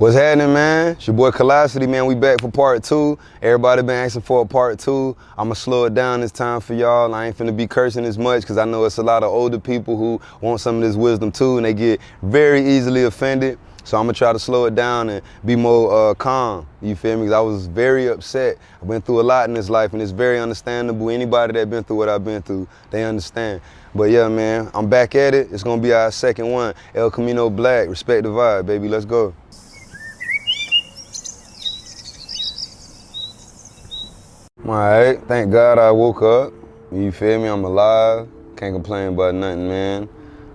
What's happening, man? It's your boy KALLOSITY, man. We back for part 2. Everybody been asking for a part 2. I'ma slow it down this time for y'all. I ain't finna be cursing as much because I know it's a lot of older people who want some of this wisdom too, and they get very easily offended. So I'm gonna try to slow it down and be more calm, you feel me? Because I was very upset. I went through a lot in this life, and it's very understandable. Anybody that been through what I've been through, they understand. But yeah, man, I'm back at it. It's gonna be our second one. El Camino Black, respect the vibe, baby, let's go. All right, thank God I woke up. You feel me? I'm alive. Can't complain about nothing, man.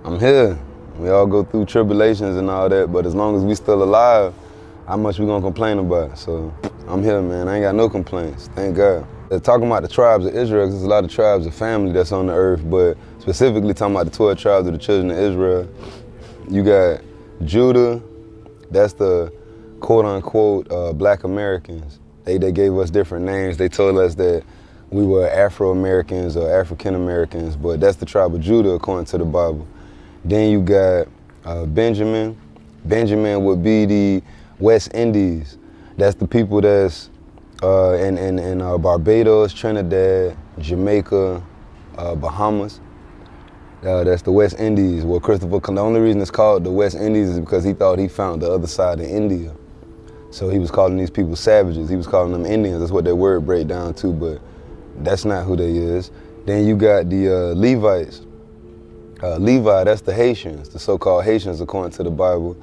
I'm here. We all go through tribulations and all that, but as long as we still alive, how much we gonna complain about? So I'm here, man. I ain't got no complaints. Thank God. Talking about the tribes of Israel, 'cause there's a lot of tribes of family that's on the earth, but specifically talking about the 12 tribes of the children of Israel. You got Judah. That's the quote-unquote Black Americans. They gave us different names. They told us that we were Afro-Americans or African-Americans, but that's the tribe of Judah according to the Bible. Then you got Benjamin. Benjamin would be the West Indies. That's the people that's in Barbados, Trinidad, Jamaica, Bahamas. That's the West Indies. Well, Christopher Columbus, the only reason it's called the West Indies is because he thought he found the other side of India. So he was calling these people savages. He was calling them Indians. That's what their word break down to, but that's not who they is. Then you got the Levites. Levi, that's the Haitians, the so-called Haitians according to the Bible.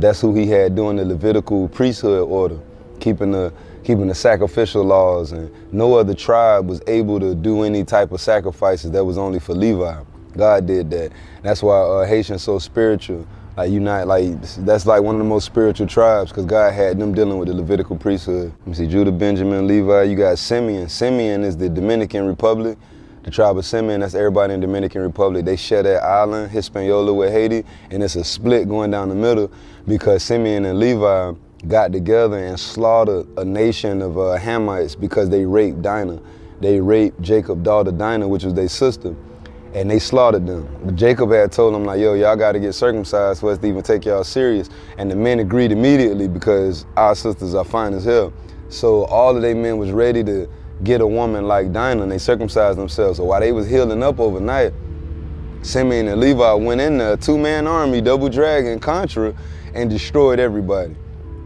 That's who he had doing the Levitical priesthood order, keeping the sacrificial laws, and no other tribe was able to do any type of sacrifices. That was only for Levi. God did that. That's why Haitians so spiritual. That's like one of the most spiritual tribes because God had them dealing with the Levitical priesthood. Let me see, Judah, Benjamin, Levi. You got Simeon. Simeon is the Dominican Republic. The tribe of Simeon, that's everybody in the Dominican Republic. They share that island, Hispaniola with Haiti, and it's a split going down the middle because Simeon and Levi got together and slaughtered a nation of Hamites because they raped Dinah. They raped Jacob's daughter Dinah, which was their sister. And they slaughtered them. But Jacob had told them, like, yo, y'all got to get circumcised for us to even take y'all serious. And the men agreed immediately because our sisters are fine as hell. So all of their men was ready to get a woman like Dinah, and they circumcised themselves. So while they was healing up overnight, Simeon and Levi went in there, two-man army, double dragon, Contra, and destroyed everybody.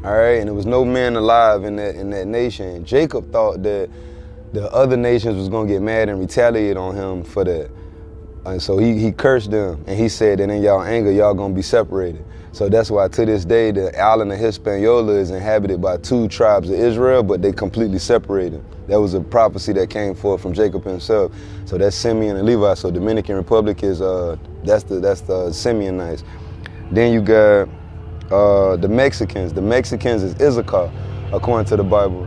All right, and there was no man alive in that nation. Jacob thought that the other nations was gonna get mad and retaliate on him for that. And so he cursed them, and he said that in y'all anger, y'all gonna be separated. So that's why to this day, the island of Hispaniola is inhabited by two tribes of Israel, but they completely separated. That was a prophecy that came forth from Jacob himself. So that's Simeon and Levi. So Dominican Republic is, that's the Simeonites. Then you got the Mexicans. The Mexicans is Issachar, according to the Bible.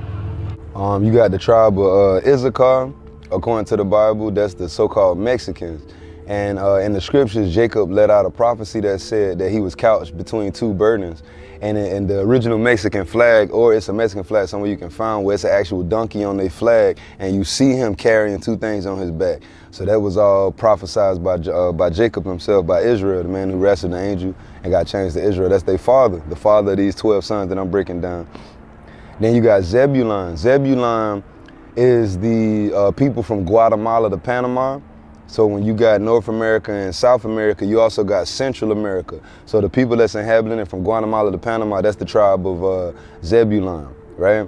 You got the tribe of Issachar, according to the Bible, that's the so-called Mexicans. And in the scriptures, Jacob let out a prophecy that said that he was couched between two burdens. And in the original Mexican flag, or it's a Mexican flag somewhere you can find where it's an actual donkey on their flag, and you see him carrying two things on his back. So that was all prophesied by Jacob himself, by Israel, the man who wrestled the angel and got changed to Israel. That's their father, the father of these 12 sons that I'm breaking down. Then you got Zebulun. Zebulun is the people from Guatemala to Panama. So when you got North America and South America, you also got Central America. So the people that's inhabiting it from Guatemala to Panama, that's the tribe of Zebulun, right?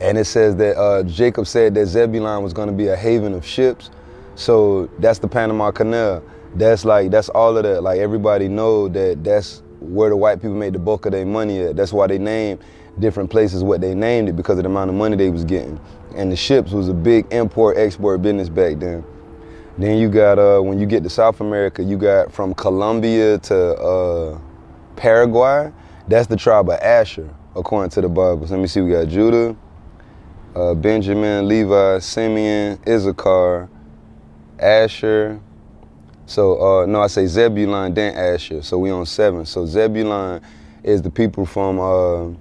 And it says that Jacob said that Zebulun was gonna be a haven of ships. So that's the Panama Canal. That's all of that. Like everybody know that that's where the white people made the bulk of their money at. That's why they named different places what they named it, because of the amount of money they was getting. And the ships was a big import-export business back then. Then you got, when you get to South America, you got from Colombia to Paraguay. That's the tribe of Asher, according to the Bible. So let me see, we got Judah, Benjamin, Levi, Simeon, Issachar, Asher. So, no, I say Zebulun, then Asher. So we on 7. So Zebulun is the people from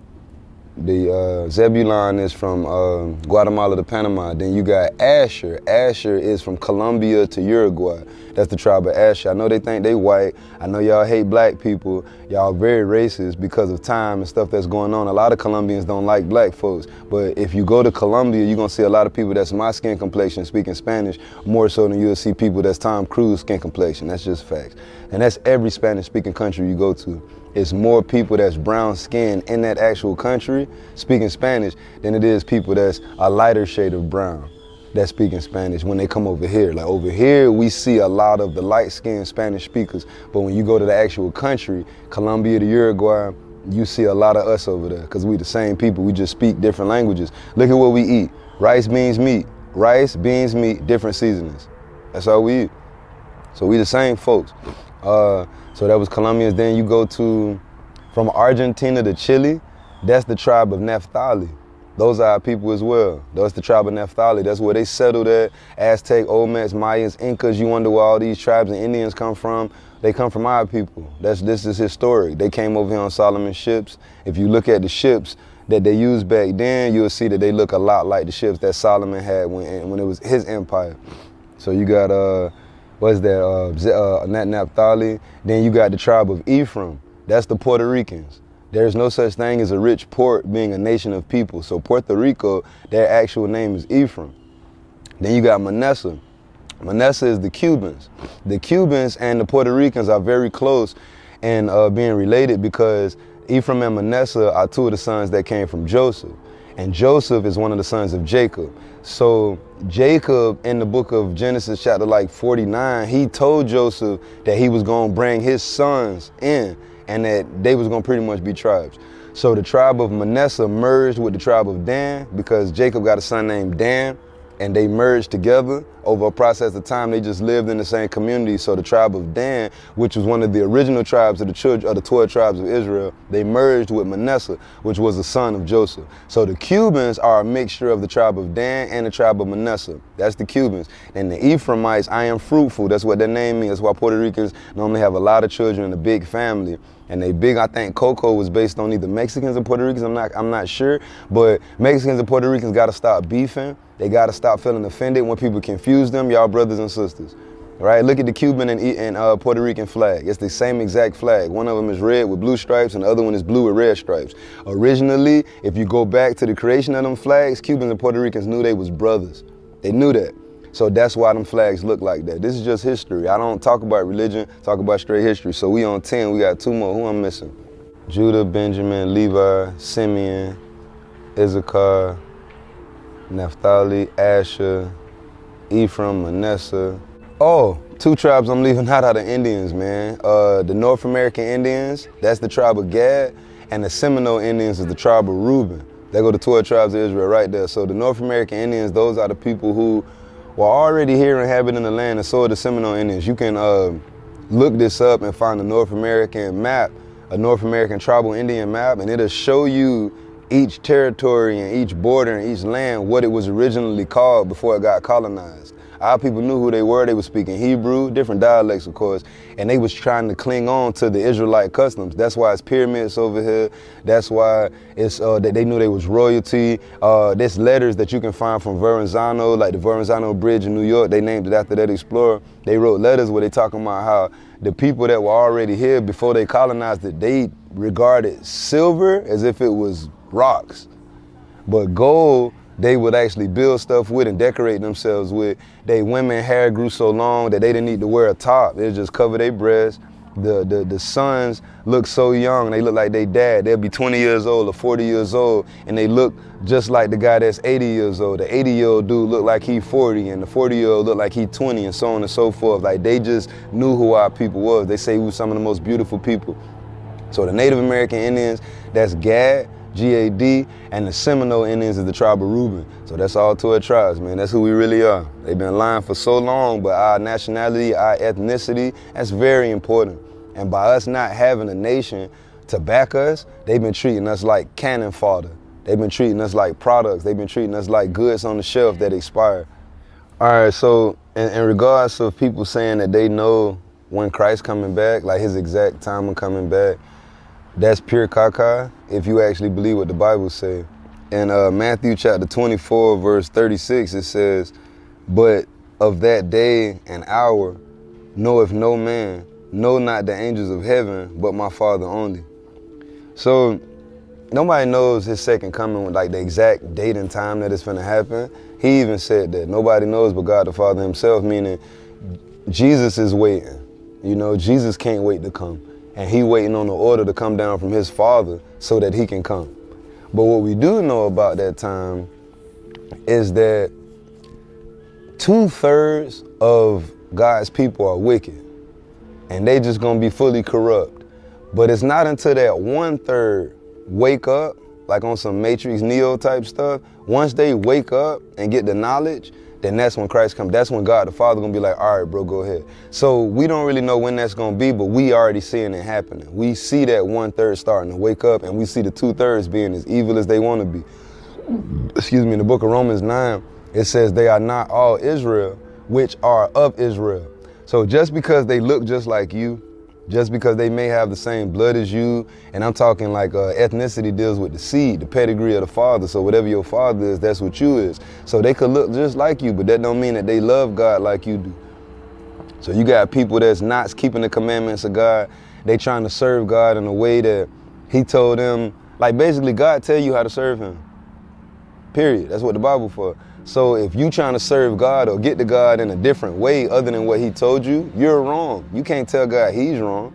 Zebulon is from Guatemala to Panama. Then you got Asher. Asher is from Colombia to Uruguay. That's the tribe of Asher. I know they think they white. I know y'all hate black people. Y'all very racist because of time and stuff that's going on. A lot of Colombians don't like black folks. But if you go to Colombia, you're going to see a lot of people that's my skin complexion speaking Spanish more so than you'll see people that's Tom Cruise skin complexion. That's just facts. And that's every Spanish speaking country you go to. It's more people that's brown skin in that actual country speaking Spanish than it is people that's a lighter shade of brown that's speaking Spanish when they come over here. Like over here, we see a lot of the light-skinned Spanish speakers, but when you go to the actual country, Colombia to Uruguay, you see a lot of us over there because we the same people. We just speak different languages. Look at what we eat. Rice, beans, meat. Rice, beans, meat, different seasonings. That's all we eat. So we the same folks. So that was Colombians. Then you go to, from Argentina to Chile, that's the tribe of Naphtali. Those are our people as well. That's the tribe of Naphtali. That's where they settled at. Aztec, Olmecs, Mayans, Incas. You wonder where all these tribes and Indians come from. They come from our people. This is historic. They came over here on Solomon's ships. If you look at the ships that they used back then, you'll see that they look a lot like the ships that Solomon had when it was his empire. So you got, Naphtali. Then you got the tribe of Ephraim. That's the Puerto Ricans. There's no such thing as a rich port being a nation of people. So Puerto Rico, their actual name is Ephraim. Then you got Manasseh. Manasseh is the Cubans. The Cubans and the Puerto Ricans are very close and being related because Ephraim and Manasseh are two of the sons that came from Joseph. And Joseph is one of the sons of Jacob. So Jacob, in the book of Genesis chapter 49, he told Joseph that he was going to bring his sons in and that they was going to pretty much be tribes. So the tribe of Manasseh merged with the tribe of Dan because Jacob got a son named Dan, and they merged together over a process of time. They just lived in the same community. So the tribe of Dan, which was one of the original tribes of the 12 tribes of Israel, they merged with Manasseh, which was the son of Joseph. So the Cubans are a mixture of the tribe of Dan and the tribe of Manasseh. That's the Cubans. And the Ephraimites, I am fruitful. That's what their name means. That's why Puerto Ricans normally have a lot of children in a big family. And they big, I think Coco was based on either Mexicans or Puerto Ricans, I'm not sure. But Mexicans and Puerto Ricans gotta stop beefing. They gotta stop feeling offended when people confuse them, y'all brothers and sisters. Right? Look at the Cuban and Puerto Rican flag. It's the same exact flag. One of them is red with blue stripes and the other one is blue with red stripes. Originally, if you go back to the creation of them flags, Cubans and Puerto Ricans knew they was brothers. They knew that. So that's why them flags look like that. This is just history. I don't talk about religion, talk about straight history. So we on 10, we got 2 more. Who I'm missing? Judah, Benjamin, Levi, Simeon, Issachar, Naphtali, Asher, Ephraim, Manasseh. Oh, 2 tribes I'm leaving out the Indians, man. The North American Indians, that's the tribe of Gad, and the Seminole Indians is the tribe of Reuben. They go to 12 tribes of Israel right there. So the North American Indians, those are the people who were already here inhabiting the land, and so are the Seminole Indians. You can look this up and find a North American map, a North American tribal Indian map, and it'll show you each territory and each border and each land what it was originally called before it got colonized. Our people knew who they were speaking Hebrew, different dialects of course, and they was trying to cling on to the Israelite customs. That's why it's pyramids over here. That's why it's that they knew they was royalty. There's letters that you can find from Verrazano, like the Verrazano Bridge in New York. They named it after that explorer. They wrote letters where they talking about how the people that were already here before they colonized it, they regarded silver as if it was rocks, but gold they would actually build stuff with and decorate themselves with. They women hair grew so long that they didn't need to wear a top. They just cover their breasts. The sons look so young, they look like they dad. They'll be 20 years old or 40 years old, and they look just like the guy that's 80 years old. The 80-year-old dude look like he 40, and the 40-year-old look like he 20, and so on and so forth. Like they just knew who our people was. They say we were some of the most beautiful people. So the Native American Indians, that's Gad, G-A-D, and the Seminole Indians is the tribe of Reuben. So that's all 12 tribes, man. That's who we really are. They've been lying for so long, but our nationality, our ethnicity, that's very important. And by us not having a nation to back us, they've been treating us like cannon fodder. They've been treating us like products. They've been treating us like goods on the shelf that expire. All right, so in regards to people saying that they know when Christ coming back, like his exact time of coming back, That's pure caca if you actually believe what the Bible says. In Matthew chapter 24, verse 36, it says, "But of that day and hour knoweth no man, no not the angels of heaven, but my Father only." So nobody knows his second coming, like the exact date and time that it's going to happen. He even said that nobody knows but God the Father himself, meaning Jesus is waiting. You know, Jesus can't wait to come. And he waiting on the order to come down from his Father so that he can come. But what we do know about that time is that 2/3 of God's people are wicked. And they just gonna be fully corrupt. But it's not until that 1/3 wake up, like on some Matrix Neo type stuff, once they wake up and get the knowledge, then that's when Christ comes. That's when God the Father gonna be like, all right, bro, go ahead. So we don't really know when that's gonna be, but we already seeing it happening. We see that 1/3 starting to wake up, and we see the 2/3 being as evil as they wanna be. Excuse me, in the book of Romans 9, it says they are not all Israel, which are of Israel. So just because they look just like you, just because they may have the same blood as you, and I'm talking like ethnicity deals with the seed, the pedigree of the father. So whatever your father is, that's what you is. So they could look just like you, but that don't mean that they love God like you do. So you got people that's not keeping the commandments of God. They trying to serve God in a way that he told them, like basically God tell you how to serve him. Period. That's what the Bible for. So if you trying to serve God or get to God in a different way other than what he told you, you're wrong. You can't tell God he's wrong.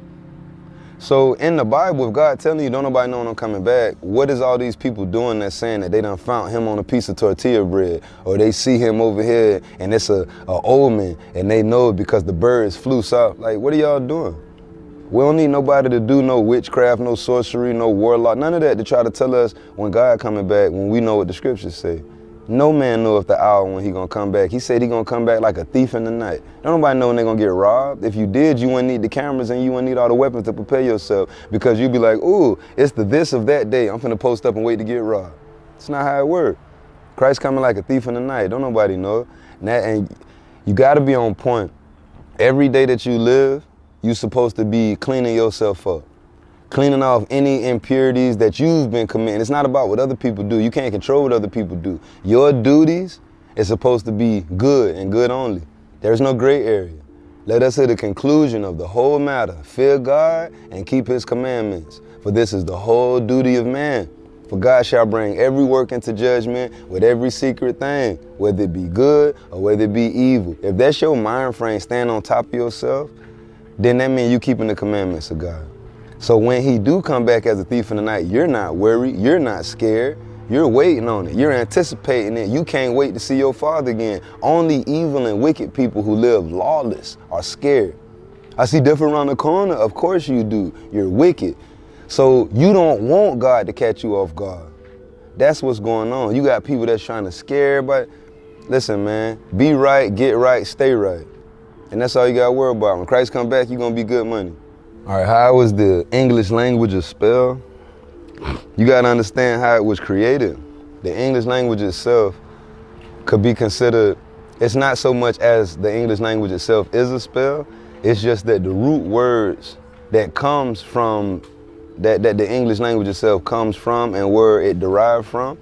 So in the Bible, if God telling you don't nobody know when I'm coming back, what is all these people doing that's saying that they done found him on a piece of tortilla bread, or they see him over here and it's a omen and they know it because the birds flew south? Like, what are y'all doing? We don't need nobody to do no witchcraft, no sorcery, no warlock, none of that to try to tell us when God coming back, when we know what the scriptures say. No man know if the hour when he gonna come back. He said he gonna come back like a thief in the night. Don't nobody know when they gonna get robbed. If you did, you wouldn't need the cameras and you wouldn't need all the weapons to prepare yourself, because you'd be like, ooh, it's the this of that day. I'm finna post up and wait to get robbed. It's not how it works. Christ coming like a thief in the night. Don't nobody know. And you gotta be on point. Every day that you live, you're supposed to be cleaning yourself up. Cleaning off any impurities that you've been committing. It's not about what other people do. You can't control what other people do. Your duties is supposed to be good and good only. There's no gray area. Let us hear the conclusion of the whole matter. Fear God and keep his commandments. For this is the whole duty of man. For God shall bring every work into judgment with every secret thing, whether it be good or whether it be evil. If that's your mind frame, stand on top of yourself, then that means you keeping the commandments of God. So when he do come back as a thief in the night, you're not worried, you're not scared, you're waiting on it, you're anticipating it. You can't wait to see your Father again. Only evil and wicked people who live lawless are scared. I see death around the corner. Of course you do. You're wicked. So you don't want God to catch you off guard. That's what's going on. You got people that's trying to scare everybody. Listen, man, be right, get right, stay right. And that's all you got to worry about. When Christ come back, you're going to be good money. All right, how was the English language a spell? You got to understand how it was created. The English language itself could be considered, it's not so much as the English language itself is a spell, it's just that the root words that comes from, that the English language itself comes from and where it derived from,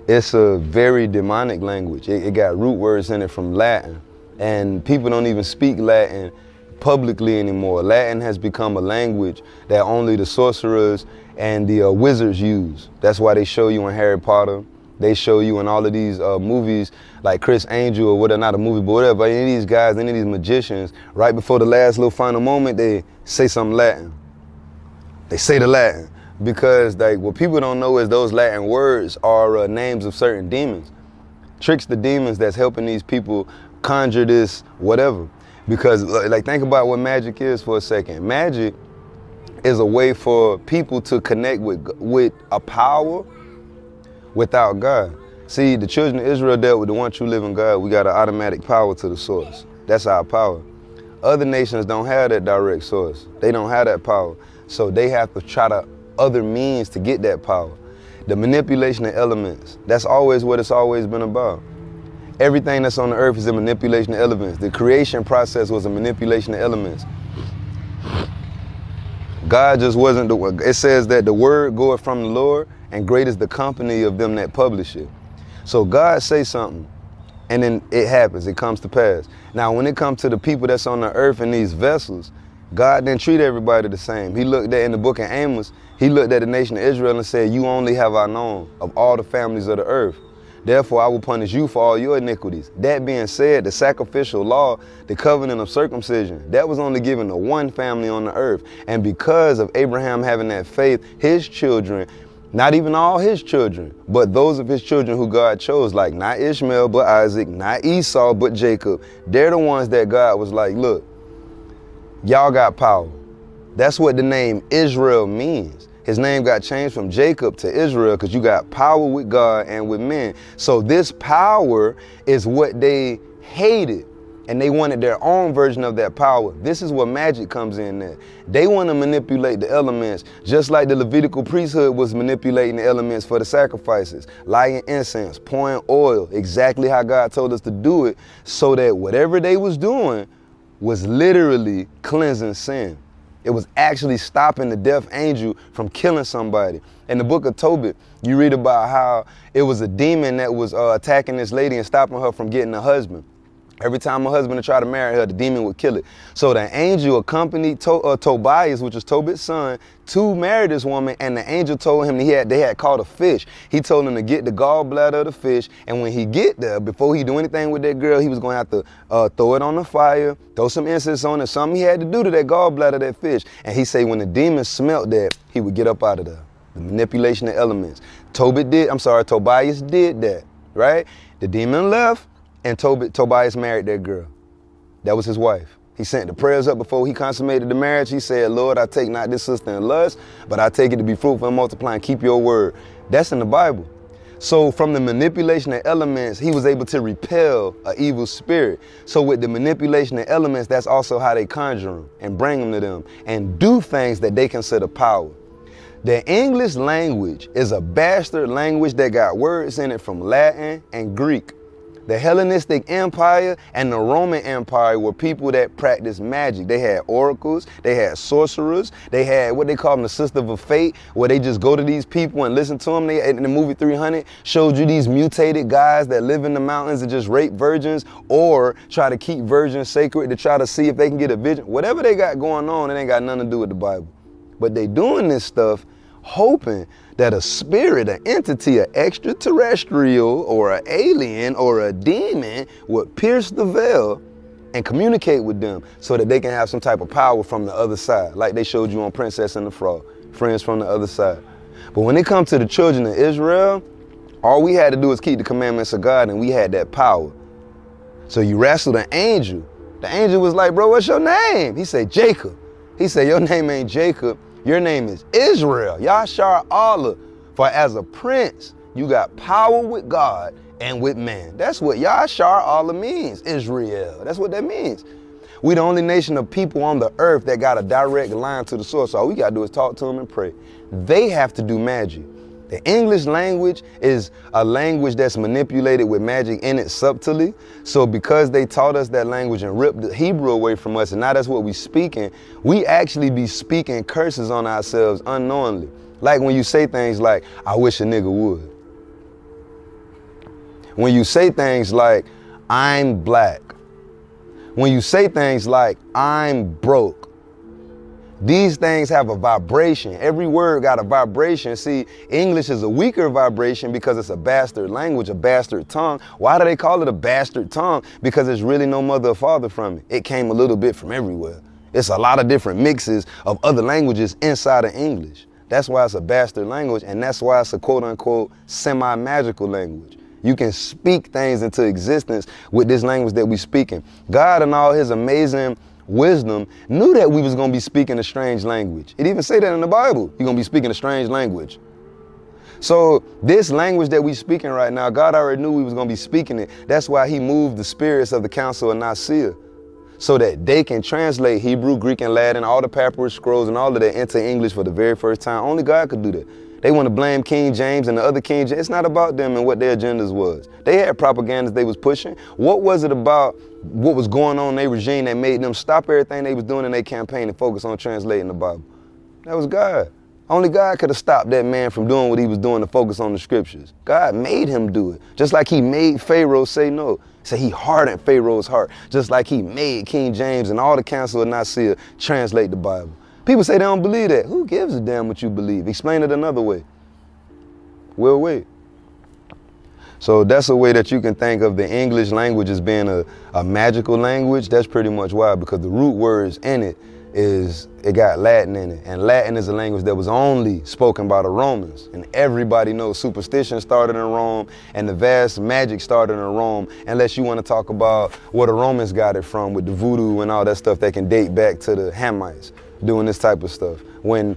it's a very demonic language. It got root words in it from Latin, and people don't even speak Latin publicly anymore. Latin has become a language that only the sorcerers and the wizards use. That's why they show you in Harry Potter. They show you in all of these movies like Chris Angel or whatever, not a movie, but whatever, any of these guys, any of these magicians, right before the last little final moment, they say something Latin. They say the Latin because like what people don't know is those Latin words are names of certain demons. Tricks the demons that's helping these people conjure this whatever. Because like think about what magic is for a second. Magic is a way for people to connect with a power without God. See, the children of Israel dealt with the one true living God. We got an automatic power to the source. That's our power. Other nations don't have that direct source. They don't have that power. So they have to try to other means to get that power. The manipulation of elements, that's always what it's always been about. Everything that's on the earth is a manipulation of elements. The creation process was a manipulation of elements. God just wasn't the, it says that the word goeth from the Lord, and great is the company of them that publish it. So God say something, and then it happens, it comes to pass. Now, when it comes to the people that's on the earth in these vessels, God didn't treat everybody the same. He looked at, in the book of Amos, he looked at the nation of Israel and said, you only have I known of all the families of the earth. Therefore, I will punish you for all your iniquities. That being said, the sacrificial law, the covenant of circumcision, that was only given to one family on the earth. And because of Abraham having that faith, his children, not even all his children, but those of his children who God chose, like not Ishmael, but Isaac, not Esau, but Jacob, they're the ones that God was like, look, y'all got power. That's what the name Israel means. His name got changed from Jacob to Israel because you got power with God and with men. So this power is what they hated, and they wanted their own version of that power. This is where magic comes in there. They want to manipulate the elements, just like the Levitical priesthood was manipulating the elements for the sacrifices, lighting incense, pouring oil, exactly how God told us to do it, so that whatever they was doing was literally cleansing sin. It was actually stopping the death angel from killing somebody. In the book of Tobit, you read about how it was a demon that was attacking this lady and stopping her from getting a husband. Every time a husband would try to marry her, the demon would kill it. So the angel accompanied Tobias, which was Tobit's son, to marry this woman, and the angel told him they had caught a fish. He told him to get the gallbladder of the fish, and when he get there, before he do anything with that girl, he was going to have to throw it on the fire, throw some incense on it, something he had to do to that gallbladder of that fish. And he said when the demon smelt that, he would get up out of there. The manipulation of elements. Tobias did that, right? The demon left, and Tobias married that girl. That was his wife. He sent the prayers up before he consummated the marriage. He said, Lord, I take not this sister in lust, but I take it to be fruitful and multiply and keep your word. That's in the Bible. So from the manipulation of elements, he was able to repel an evil spirit. So with the manipulation of elements, that's also how they conjure them and bring them to them and do things that they consider power. The English language is a bastard language that got words in it from Latin and Greek. The Hellenistic Empire and the Roman Empire were people that practiced magic. They had oracles, they had sorcerers, they had what they call them the Sisters of Fate, where they just go to these people and listen to them. They, in the movie 300, showed you these mutated guys that live in the mountains and just rape virgins or try to keep virgins sacred to try to see if they can get a vision. Whatever they got going on, it ain't got nothing to do with the Bible. But they doing this stuff hoping that a spirit, an entity, an extraterrestrial or an alien or a demon would pierce the veil and communicate with them so that they can have some type of power from the other side, like they showed you on Princess and the Frog, friends from the other side. But when it comes to the children of Israel, all we had to do is keep the commandments of God, and we had that power. So you wrestled an angel. The angel was like, bro, what's your name? He said, Jacob. He said, your name ain't Jacob. Your name is Israel, Yashar Allah. For as a prince, you got power with God and with man. That's what Yashar Allah means, Israel. That's what that means. We the only nation of people on the earth that got a direct line to the source. All we got to do is talk to them and pray. They have to do magic. The English language is a language that's manipulated with magic in it subtly. So because they taught us that language and ripped the Hebrew away from us, and now that's what we speaking, we actually be speaking curses on ourselves unknowingly. Like when you say things like, I wish a nigga would. When you say things like, I'm black. When you say things like, I'm broke. These things have a vibration. Every word got a vibration. See, English is a weaker vibration because it's a bastard language, a bastard tongue. Why do they call it a bastard tongue? Because there's really no mother or father from it. It came a little bit from everywhere. It's a lot of different mixes of other languages inside of English. That's why it's a bastard language, and that's why it's a quote-unquote semi-magical language. You can speak things into existence with this language that we speaking. God and all his amazing wisdom knew that we was going to be speaking a strange language. It even say that in the Bible. You're going to be speaking a strange language. So this language that we speaking right now, God already knew we was going to be speaking it. That's why he moved the spirits of the Council of Nicaea so that they can translate Hebrew, Greek, and Latin, all the papyrus scrolls and all of that into English for the very first time. Only God could do that. They want to blame King James and the other King James. It's not about them and what their agendas was. They had propagandas they was pushing. What was it about what was going on in their regime that made them stop everything they was doing in their campaign and focus on translating the Bible? That was God. Only God could have stopped that man from doing what he was doing to focus on the scriptures. God made him do it. Just like he made Pharaoh say no. So he hardened Pharaoh's heart. Just like he made King James and all the council of Nicaea translate the Bible. People say they don't believe that. Who gives a damn what you believe? Explain it another way. We'll wait. So that's a way that you can think of the English language as being a magical language. That's pretty much why, because the root words in it got Latin in it. And Latin is a language that was only spoken by the Romans. And everybody knows superstition started in Rome and the vast magic started in Rome, unless you want to talk about where the Romans got it from with the voodoo and all that stuff that can date back to the Hamites doing this type of stuff. When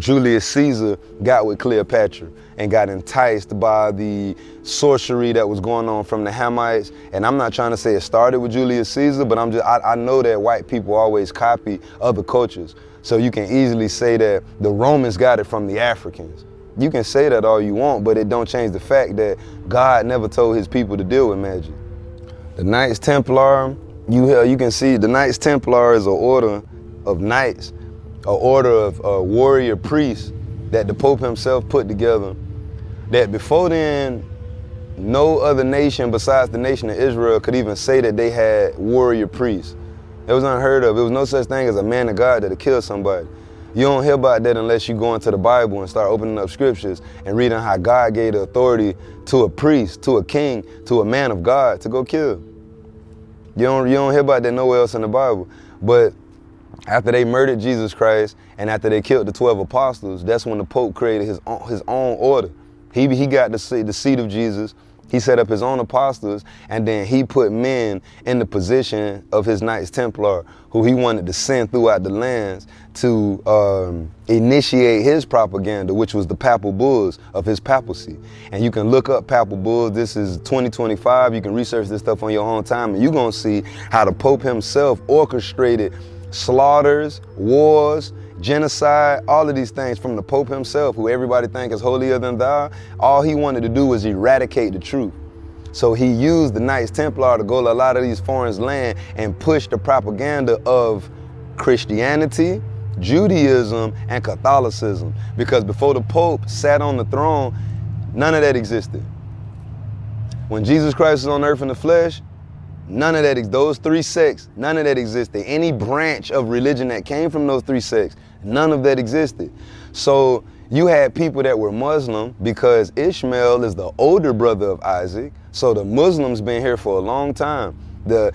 Julius Caesar got with Cleopatra and got enticed by the sorcery that was going on from the Hamites. And I'm not trying to say it started with Julius Caesar, but I know that white people always copy other cultures. So you can easily say that the Romans got it from the Africans. You can say that all you want, but it don't change the fact that God never told his people to deal with magic. The Knights Templar, you can see the Knights Templar is an order of knights, an order of warrior priests that the Pope himself put together, that before then, no other nation besides the nation of Israel could even say that they had warrior priests. It was unheard of. There was no such thing as a man of God that'd kill somebody. You don't hear about that unless you go into the Bible and start opening up scriptures and reading how God gave the authority to a priest, to a king, to a man of God to go kill. You don't hear about that nowhere else in the Bible. But after they murdered Jesus Christ and after they killed the 12 apostles, that's when the Pope created his own order. He got the seat of Jesus. He set up his own apostles, and then he put men in the position of his Knights Templar, who he wanted to send throughout the lands to initiate his propaganda, which was the papal bulls of his papacy. And you can look up papal bulls. This is 2025. You can research this stuff on your own time, and you're going to see how the Pope himself orchestrated slaughters, wars, genocide, all of these things from the Pope himself, who everybody thinks is holier than thou. All he wanted to do was eradicate the truth. So he used the Knights Templar to go to a lot of these foreign lands and push the propaganda of Christianity, Judaism, and Catholicism. Because before the Pope sat on the throne, none of that existed. When Jesus Christ was on earth in the flesh, none of that, those three sects, none of that existed. Any branch of religion that came from those three sects, none of that existed. So you had people that were Muslim because Ishmael is the older brother of Isaac. So the Muslims been here for a long time. The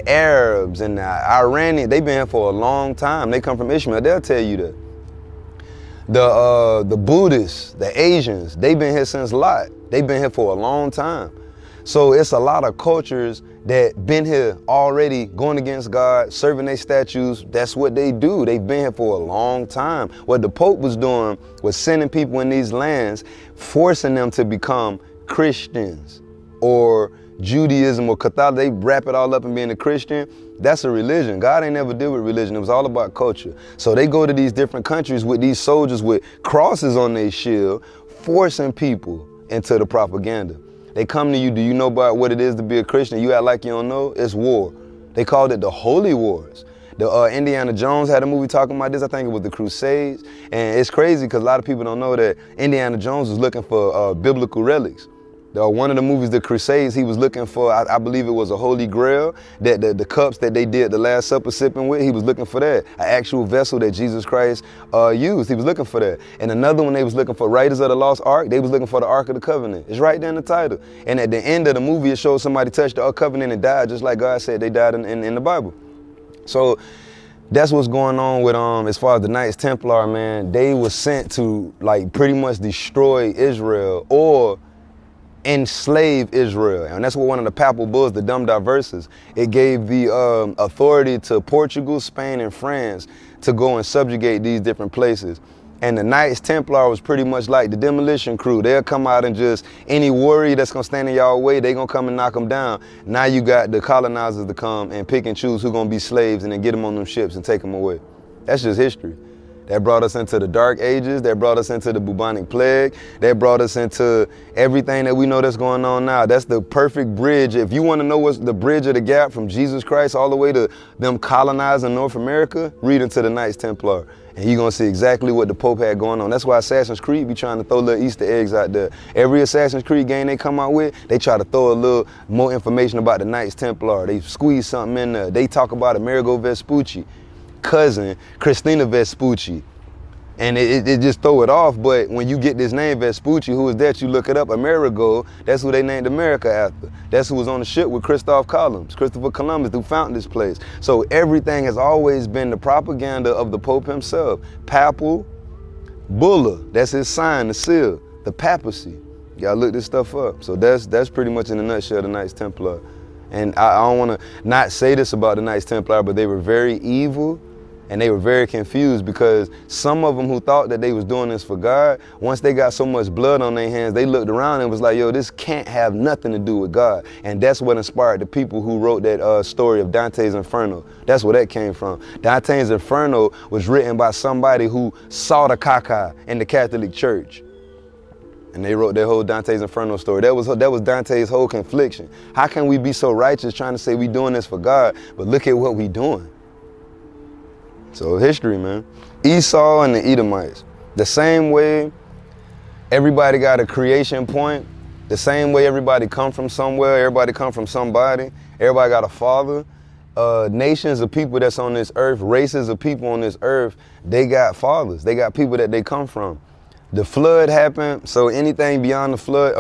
Arabs and the Iranians, they've been here for a long time. They come from Ishmael, they'll tell you that. The Buddhists, the Asians, they've been here since Lot. They've been here for a long time. So it's a lot of cultures that been here already going against God, serving their statues. That's what they do. They've been here for a long time. What the Pope was doing was sending people in these lands, forcing them to become Christians or Judaism or Catholic. They wrap it all up in being a Christian. That's a religion. God ain't never deal with religion. It was all about culture. So they go to these different countries with these soldiers with crosses on their shield, forcing people into the propaganda. They come to you, do you know about what it is to be a Christian? You act like you don't know. It's war. They called it the Holy Wars. Indiana Jones had a movie talking about this. I think it was the Crusades. And it's crazy because a lot of people don't know that Indiana Jones was looking for biblical relics. One of the movies, The Crusades, he was looking for, I believe it was a Holy Grail, that the cups that they did the Last Supper sipping with, he was looking for that. An actual vessel that Jesus Christ used, he was looking for that. And another one they was looking for, Raiders of the Lost Ark, they was looking for the Ark of the Covenant. It's right there in the title. And at the end of the movie, it shows somebody touched the Covenant and died, just like God said they died in the Bible. So that's what's going on with, as far as the Knights Templar, man, they were sent to like pretty much destroy Israel or enslave Israel. And that's what one of the papal bulls, the Dum Diverses, it gave the authority to Portugal, Spain, and France to go and subjugate these different places. And the Knights Templar was pretty much like the demolition crew. They'll come out and just, any warrior that's gonna stand in y'all way, they gonna come and knock them down. Now you got the colonizers to come and pick and choose who gonna be slaves and then get them on them ships and take them away. That's just history. That brought us into the Dark Ages. That brought us into the bubonic plague. That brought us into everything that we know that's going on now. That's the perfect bridge. If you want to know what's the bridge of the gap from Jesus Christ all the way to them colonizing North America, read into the Knights Templar. And you're gonna see exactly what the Pope had going on. That's why Assassin's Creed be trying to throw little Easter eggs out there. Every Assassin's Creed game they come out with, they try to throw a little more information about the Knights Templar. They squeeze something in there. They talk about Amerigo Vespucci, cousin Christina Vespucci. And it just throw it off, but when you get this name Vespucci, who is that? You look it up, Amerigo, that's who they named America after. That's who was on the ship with Christopher Columbus, who founded this place. So everything has always been the propaganda of the Pope himself. Papal bulla, that's his sign, the seal, the papacy. Y'all look this stuff up. So that's pretty much in a nutshell the Knights Templar. And I don't want to not say this about the Knights Templar, but they were very evil. And they were very confused because some of them who thought that they was doing this for God, once they got so much blood on their hands, they looked around and was like, yo, this can't have nothing to do with God. And that's what inspired the people who wrote that story of Dante's Inferno. That's where that came from. Dante's Inferno was written by somebody who saw the caca in the Catholic Church. And they wrote their whole Dante's Inferno story. That was Dante's whole confliction. How can we be so righteous trying to say we doing this for God, but look at what we doing? So history, man. Esau and the Edomites. The same way everybody got a creation point, the same way everybody come from somewhere, everybody come from somebody, everybody got a father. Nations of people that's on this earth, races of people on this earth, they got fathers. They got people that they come from. The flood happened, so anything beyond the flood,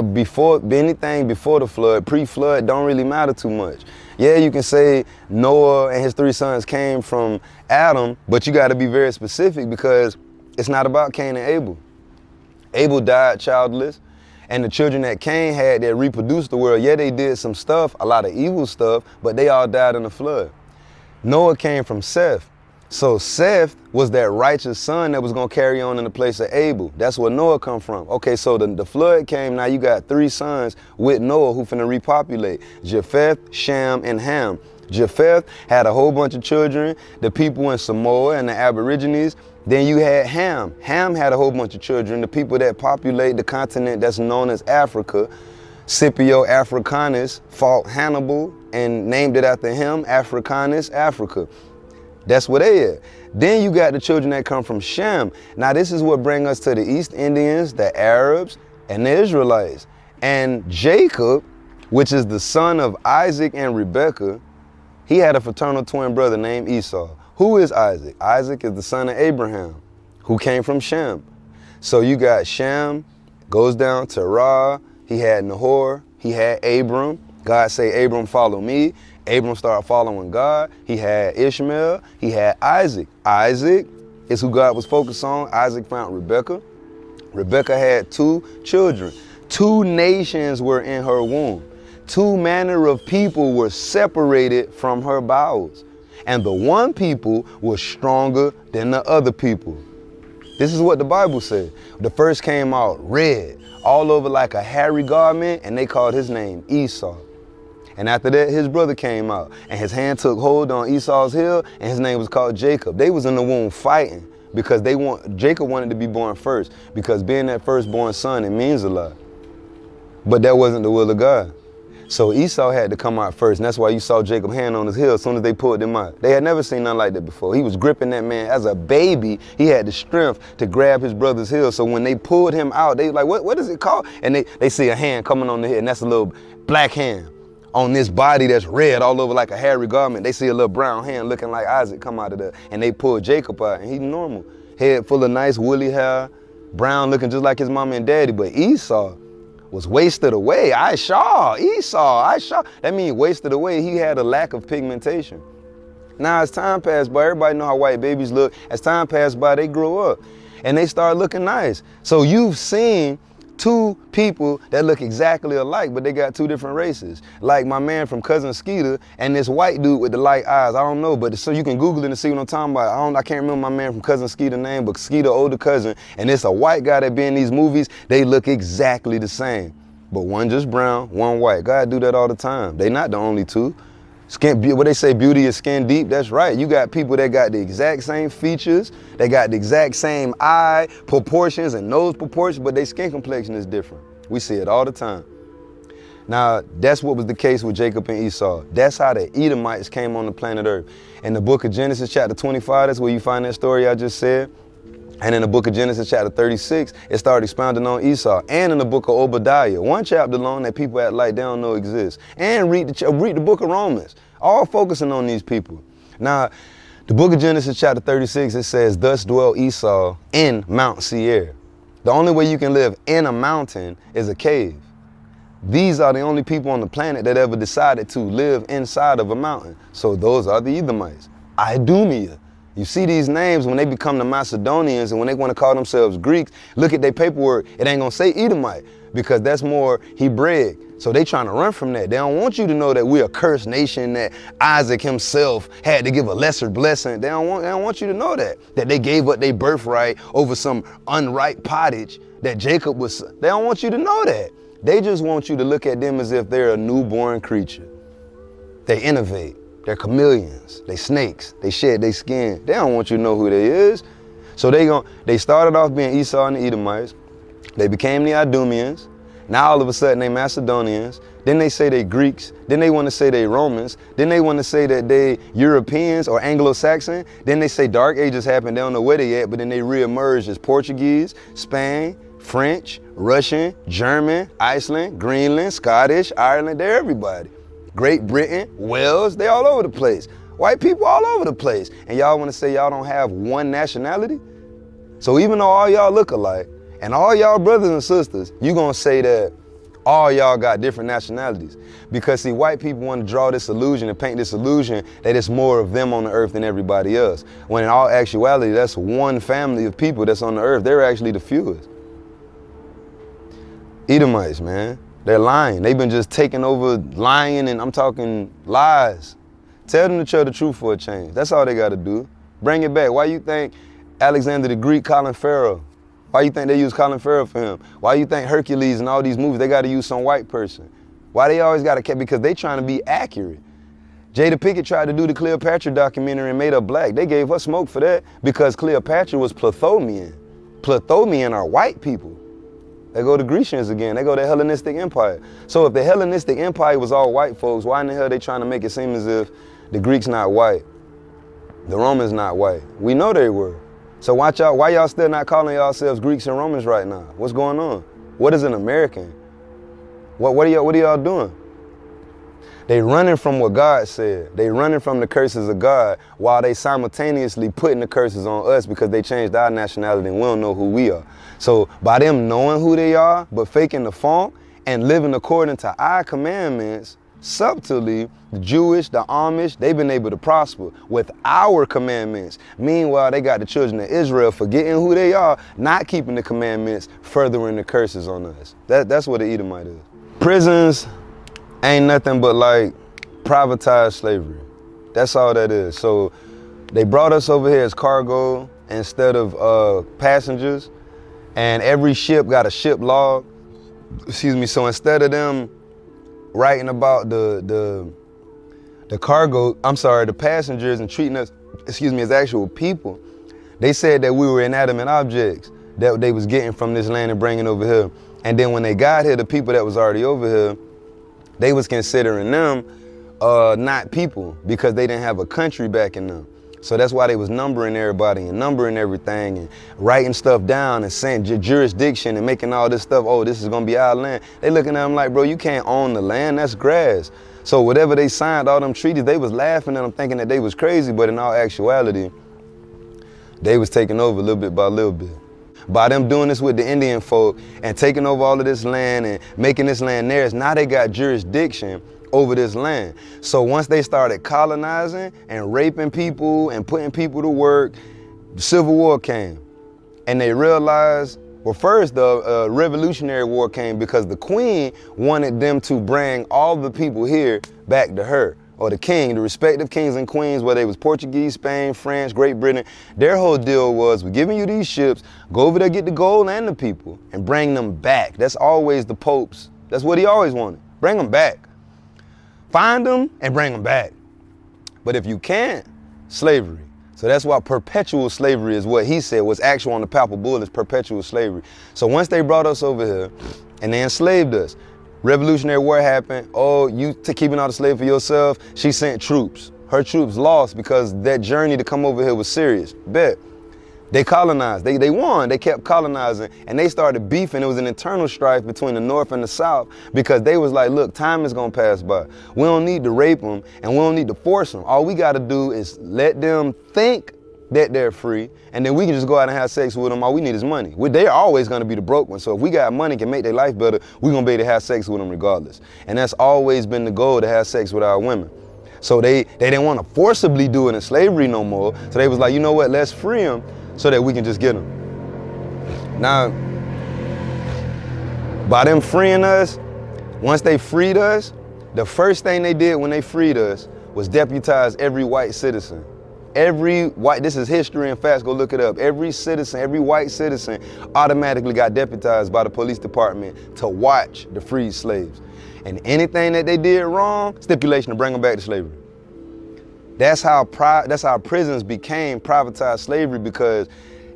anything before the flood, pre-flood, don't really matter too much. Yeah, you can say Noah and his 3 sons came from Adam, but you got to be very specific because it's not about Cain and Abel. Abel died childless, and the children that Cain had that reproduced the world, yeah, they did some stuff, a lot of evil stuff, but they all died in the flood. Noah came from Seth. So Seth was that righteous son that was going to carry on in the place of Abel. That's where Noah come from. Okay, so the flood came. Now you got 3 sons with Noah who finna repopulate. Japheth, Shem, and Ham. Japheth had a whole bunch of children, the people in Samoa and the Aborigines. Then you had Ham. Ham had a whole bunch of children, the people that populate the continent that's known as Africa. Scipio Africanus fought Hannibal and named it after him, Africanus, Africa. That's what they are. Then you got the children that come from Shem. Now this is what brings us to the East Indians, the Arabs, and the Israelites. And Jacob, which is the son of Isaac and Rebekah, he had a fraternal twin brother named Esau. Who is Isaac? Isaac is the son of Abraham, who came from Shem. So you got Shem, goes down to Ra, he had Nahor, he had Abram. God say, Abram, follow me. Abram started following God. He had Ishmael. He had Isaac. Isaac is who God was focused on. Isaac found Rebekah. Rebekah had 2 children. 2 nations were in her womb. 2 manner of people were separated from her bowels. And the one people was stronger than the other people. This is what the Bible said. The first came out red, all over like a hairy garment, and they called his name Esau. And after that, his brother came out, and his hand took hold on Esau's heel, and his name was called Jacob. They was in the womb fighting because Jacob wanted to be born first, because being that firstborn son, it means a lot. But that wasn't the will of God. So Esau had to come out first, and that's why you saw Jacob's hand on his heel as soon as they pulled him out. They had never seen nothing like that before. He was gripping that man as a baby. He had the strength to grab his brother's heel. So when they pulled him out, they were like, what is it called? And they see a hand coming on the head, and that's a little black hand. On this body that's red all over like a hairy garment, they see a little brown hand looking like Isaac come out of there, and they pull Jacob out, and he's normal. Head full of nice woolly hair, brown looking just like his mama and daddy, but Esau was wasted away. Esau. That means wasted away. He had a lack of pigmentation. Now as time passed by, everybody know how white babies look. As time passed by, they grow up, and they start looking nice. So you've seen 2 people that look exactly alike, but they got 2 different races. Like my man from Cousin Skeeter and this white dude with the light eyes. I don't know, but so you can Google it and see what I'm talking about. I can't remember my man from Cousin Skeeter's name, but Skeeter, older cousin, and it's a white guy that be in these movies. They look exactly the same, but one just brown, one white. God do that all the time. They not the only 2. What they say, beauty is skin deep, that's right. You got people that got the exact same features, they got the exact same eye proportions and nose proportions, but their skin complexion is different. We see it all the time. Now, that's what was the case with Jacob and Esau. That's how the Edomites came on the planet Earth. In the book of Genesis chapter 25, that's where you find that story I just said. And in the book of Genesis chapter 36, it started expounding on Esau. And in the book of Obadiah, one chapter alone that people act like they don't know exists. And read the book of Romans, all focusing on these people. Now, the book of Genesis chapter 36, it says, thus dwelt Esau in Mount Seir. The only way you can live in a mountain is a cave. These are the only people on the planet that ever decided to live inside of a mountain. So those are the Edomites. Idumea. You see these names when they become the Macedonians and when they want to call themselves Greeks, look at their paperwork. It ain't going to say Edomite because that's more Hebraic. So they trying to run from that. They don't want you to know that we're a cursed nation, that Isaac himself had to give a lesser blessing. They don't want you to know that they gave up their birthright over some unripe pottage that Jacob was. They don't want you to know that. They just want you to look at them as if they're a newborn creature. They innovate. They're chameleons. They snakes. They shed their skin. They don't want you to know who they is. So they started off being Esau and the Edomites. They became the Idumeans. Now all of a sudden they Macedonians. Then they say they Greeks. Then they want to say they Romans. Then they want to say that they Europeans or Anglo-Saxon. Then they say Dark Ages happened. They don't know where they at, but then they reemerge as Portuguese, Spain, French, Russian, German, Iceland, Greenland, Scottish, Ireland. They're everybody. Great Britain, Wales, they all over the place. White people all over the place. And y'all want to say y'all don't have one nationality? So even though all y'all look alike, and all y'all brothers and sisters, you gonna say that all y'all got different nationalities. Because see, white people want to draw this illusion and paint this illusion that it's more of them on the earth than everybody else. When in all actuality, that's one family of people that's on the earth. They're actually the fewest. Edomites, man. They're lying. They've been just taking over lying, and I'm talking lies. Tell them to tell the truth for a change. That's all they got to do. Bring it back. Why you think Alexander the Greek, Colin Farrell? Why you think they use Colin Farrell for him? Why you think Hercules and all these movies, they got to use some white person? Why they always got to, because they trying to be accurate. Jada Pinkett tried to do the Cleopatra documentary and made her black. They gave her smoke for that because Cleopatra was Plethonian. Plethonian are white people. They go to Grecians again. They go to the Hellenistic Empire. So if the Hellenistic Empire was all white folks, why in the hell they trying to make it seem as if the Greeks not white, the Romans not white? We know they were. So watch out. Why y'all still not calling yourselves Greeks and Romans right now? What's going on? What is an American? What are y'all doing? They running from what God said. They running from the curses of God while they simultaneously putting the curses on us because they changed our nationality and we don't know who we are. So by them knowing who they are, but faking the funk and living according to our commandments, subtly, the Jewish, the Amish, they've been able to prosper with our commandments. Meanwhile, they got the children of Israel forgetting who they are, not keeping the commandments, furthering the curses on us. That's what the Edomite is. Prisons ain't nothing but like privatized slavery. That's all that is. So they brought us over here as cargo instead of passengers, and every ship got a ship log. Excuse me. So instead of them writing about the cargo, the passengers and treating us, as actual people, they said that we were inanimate objects that they was getting from this land and bringing over here. And then when they got here, the people that was already over here, they was considering them not people because they didn't have a country backing them. So that's why they was numbering everybody and numbering everything and writing stuff down and saying jurisdiction and making all this stuff. Oh, this is gonna be our land. They looking at them like, bro, you can't own the land, that's grass. So whatever they signed, all them treaties, they was laughing at them thinking that they was crazy, but in all actuality, they was taking over little bit by little bit. By them doing this with the Indian folk and taking over all of this land and making this land theirs, now they got jurisdiction over this land. So once they started colonizing and raping people and putting people to work, the Civil War came. And they realized, well, first the Revolutionary War came because the Queen wanted them to bring all the people here back to her, or the king, the respective kings and queens, whether it was Portuguese, Spain, France, Great Britain. Their whole deal was, we're giving you these ships, go over there, get the gold and the people, and bring them back. That's always the Pope's. That's what he always wanted. Bring them back. Find them and bring them back. But if you can't, slavery. So that's why perpetual slavery is what he said was actual on the papal bull, is perpetual slavery. So once they brought us over here and they enslaved us, Revolutionary War happened. Oh, you keeping all the slaves for yourself? She sent troops. Her troops lost because that journey to come over here was serious. Bet. They colonized, they won, they kept colonizing, and they started beefing. It was an internal strife between the North and the South because they was like, look, time is gonna pass by. We don't need to rape them and we don't need to force them. All we gotta do is let them think that they're free, and then we can just go out and have sex with them. All we need is money. They're always gonna be the broke one, so if we got money, can make their life better, we're gonna be able to have sex with them regardless. And that's always been the goal, to have sex with our women. So they didn't want to forcibly do it in slavery no more, so they was like, you know what, let's free them so that we can just get them. Now, by them freeing us, once they freed us, the first thing they did when they freed us was deputize every white citizen. This is history and facts, go look it up. Every citizen, every white citizen automatically got deputized by the police department to watch the freed slaves. And anything that they did wrong, stipulation to bring them back to slavery. That's how prisons became privatized slavery, because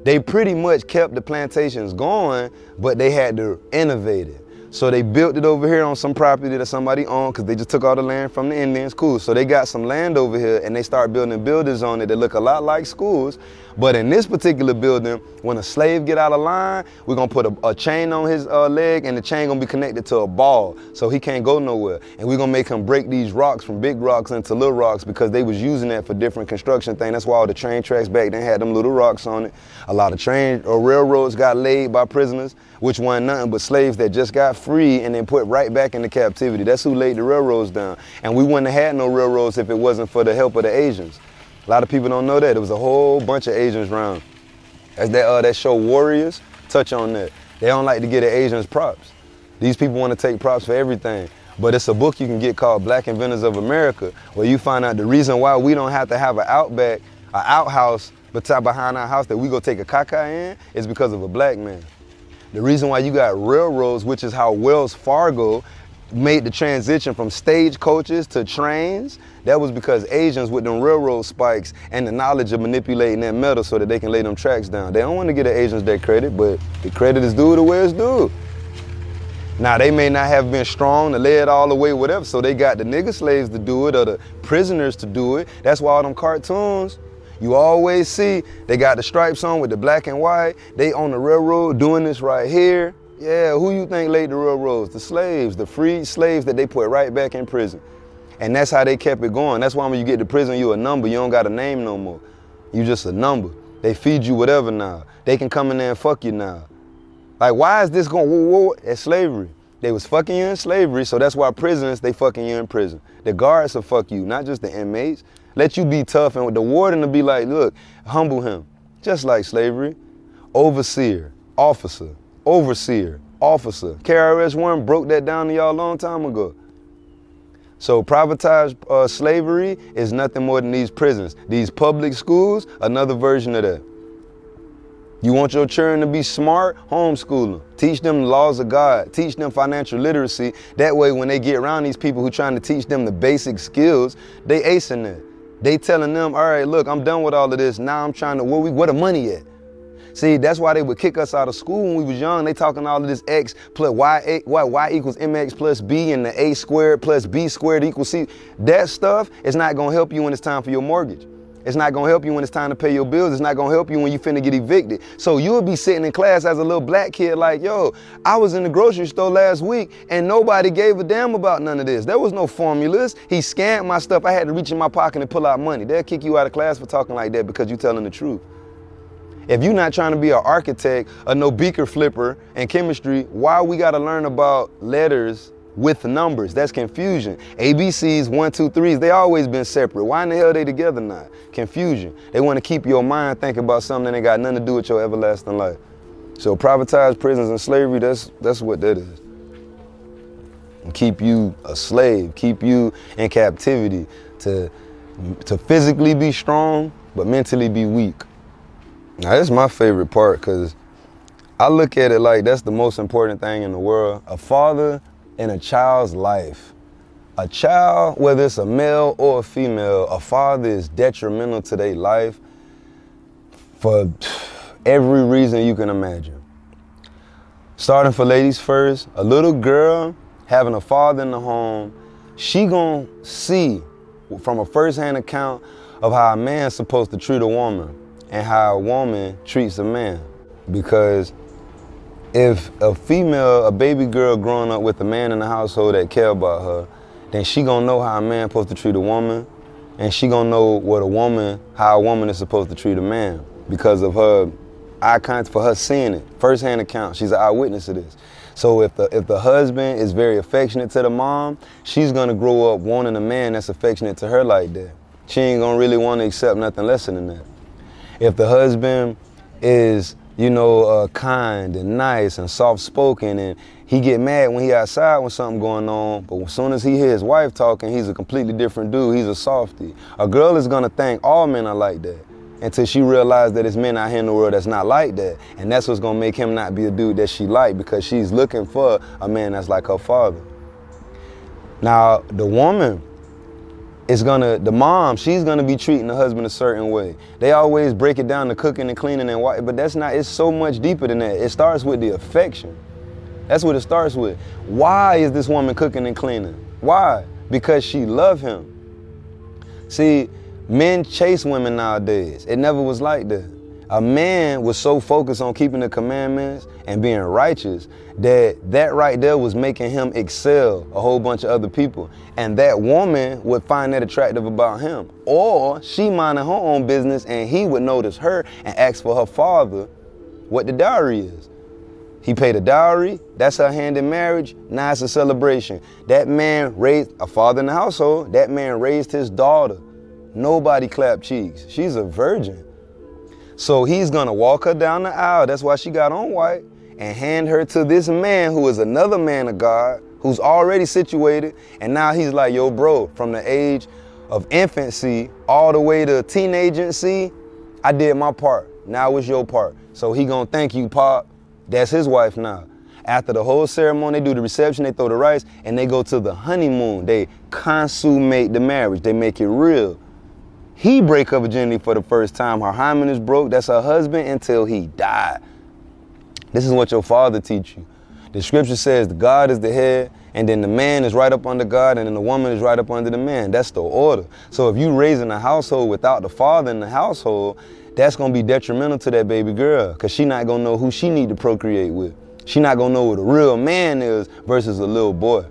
they pretty much kept the plantations going, but they had to innovate it. So they built it over here on some property that somebody owned, because they just took all the land from the Indians. Cool. So they got some land over here and they start building buildings on it that look a lot like schools. But in this particular building, when a slave get out of line, we're gonna put a chain on his leg, and the chain gonna be connected to a ball, so he can't go nowhere. And we're gonna make him break these rocks from big rocks into little rocks, because they was using that for different construction things. That's why all the train tracks back then had them little rocks on it. A lot of train or railroads got laid by prisoners, which weren't nothing but slaves that just got free and then put right back into captivity. That's who laid the railroads down. And we wouldn't have had no railroads if it wasn't for the help of the Asians. A lot of people don't know that. There was a whole bunch of Asians around. As that show Warriors, touch on that. They don't like to give the Asians props. These people want to take props for everything. But it's a book you can get called Black Inventors of America, where you find out the reason why we don't have to have an outhouse behind our house that we go take a caca in, is because of a black man. The reason why you got railroads, which is how Wells Fargo made the transition from stagecoaches to trains, that was because Asians with them railroad spikes and the knowledge of manipulating that metal so that they can lay them tracks down. They don't want to give the Asians their credit, but the credit is due to where it's due. Now, they may not have been strong to lay it all the way, whatever, so they got the nigger slaves to do it or the prisoners to do it. That's why all them cartoons, you always see they got the stripes on with the black and white. They on the railroad doing this right here. Yeah, who you think laid the railroads? The slaves, the freed slaves that they put right back in prison. And that's how they kept it going. That's why when you get to prison, you a number. You don't got a name no more. You just a number. They feed you whatever now. They can come in there and fuck you now. Like, why is this going, whoa, it's slavery. They was fucking you in slavery, so that's why prisons, they fucking you in prison. The guards will fuck you, not just the inmates. Let you be tough, and the warden will be like, look, humble him. Just like slavery. Overseer, officer, overseer, officer. KRS-One broke that down to y'all a long time ago. So privatized slavery is nothing more than these prisons. These public schools, another version of that. You want your children to be smart? Homeschool them. Teach them the laws of God. Teach them financial literacy. That way when they get around these people who trying to teach them the basic skills, they acing that. They telling them, all right, look, I'm done with all of this. Now I'm trying to, where the money at? See, that's why they would kick us out of school when we was young. They talking all of this X plus Y equals MX plus B, and the A squared plus B squared equals C. That stuff is not gonna help you when it's time for your mortgage. It's not gonna help you when it's time to pay your bills. It's not gonna help you when you finna get evicted. So you'll be sitting in class as a little black kid like, yo, I was in the grocery store last week and nobody gave a damn about none of this. There was no formulas. He scanned my stuff. I had to reach in my pocket and pull out money. They'll kick you out of class for talking like that because you telling the truth. If you're not trying to be an architect or no beaker flipper in chemistry, why we gotta learn about letters with numbers? That's confusion. ABCs, 1, 2, 3s, they always been separate. Why in the hell are they together now? Confusion. They want to keep your mind thinking about something that ain't got nothing to do with your everlasting life. So privatized prisons and slavery, that's what that is. And keep you a slave, keep you in captivity to physically be strong, but mentally be weak. Now, that's my favorite part, because I look at it like that's the most important thing in the world. A father in a child's life. A child, whether it's a male or a female, a father is detrimental to their life for every reason you can imagine. Starting for ladies first, a little girl having a father in the home, she gonna see from a first-hand account of how a man's supposed to treat a woman. and how a woman treats a man. Because if a female, a baby girl growing up with a man in the household that care about her, then she gonna know how a man supposed to treat a woman, and she gonna know how a woman is supposed to treat a man because of her eye contact, for her seeing it, firsthand account. She's an eyewitness of this. So if the husband is very affectionate to the mom, she's gonna grow up wanting a man that's affectionate to her like that. She ain't gonna really want to accept nothing less than that. If the husband is, kind and nice and soft-spoken, and he get mad when he outside when something going on, but as soon as he hear his wife talking, he's a completely different dude. He's a softie. A girl is gonna think all men are like that until she realizes that it's men out here in the world that's not like that. And that's what's gonna make him not be a dude that she like, because she's looking for a man that's like her father. Now, the woman, the mom, she's gonna be treating the husband a certain way. They always break it down to cooking and cleaning and wife, but it's so much deeper than that. It starts with the affection. That's what it starts with. Why is this woman cooking and cleaning? Why? Because she loves him. See, men chase women nowadays. It never was like that. A man was so focused on keeping the commandments and being righteous that right there was making him excel a whole bunch of other people. And that woman would find that attractive about him. Or she minding her own business and he would notice her and ask for her father what the dowry is. He paid a dowry, that's her hand in marriage, now it's a celebration. That man raised a father in the household, that man raised his daughter. Nobody clapped cheeks. She's a virgin. So he's gonna walk her down the aisle, that's why she got on white, and hand her to this man who is another man of God, who's already situated, and now he's like, yo bro, from the age of infancy all the way to teenagency, I did my part, now it's your part. So he gonna thank you, Pop. That's his wife now. After the whole ceremony, they do the reception, they throw the rice, and they go to the honeymoon. They consummate the marriage, they make it real. He break her virginity for the first time. Her hymen is broke. That's her husband until he died. This is what your father teach you. The scripture says God is the head, and then the man is right up under God, and then the woman is right up under the man. That's the order. So if you raising a household without the father in the household, that's going to be detrimental to that baby girl, because she not going to know who she need to procreate with. She not going to know what a real man is versus a little boy.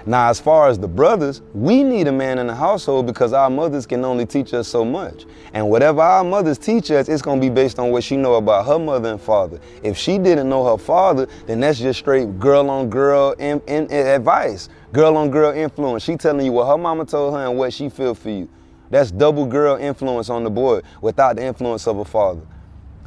Now, as far as the brothers, we need a man in the household because our mothers can only teach us so much. And whatever our mothers teach us, it's going to be based on what she know about her mother and father. If she didn't know her father, then that's just straight girl-on-girl advice, girl-on-girl influence. She telling you what her mama told her and what she feel for you. That's double girl influence on the boy without the influence of a father.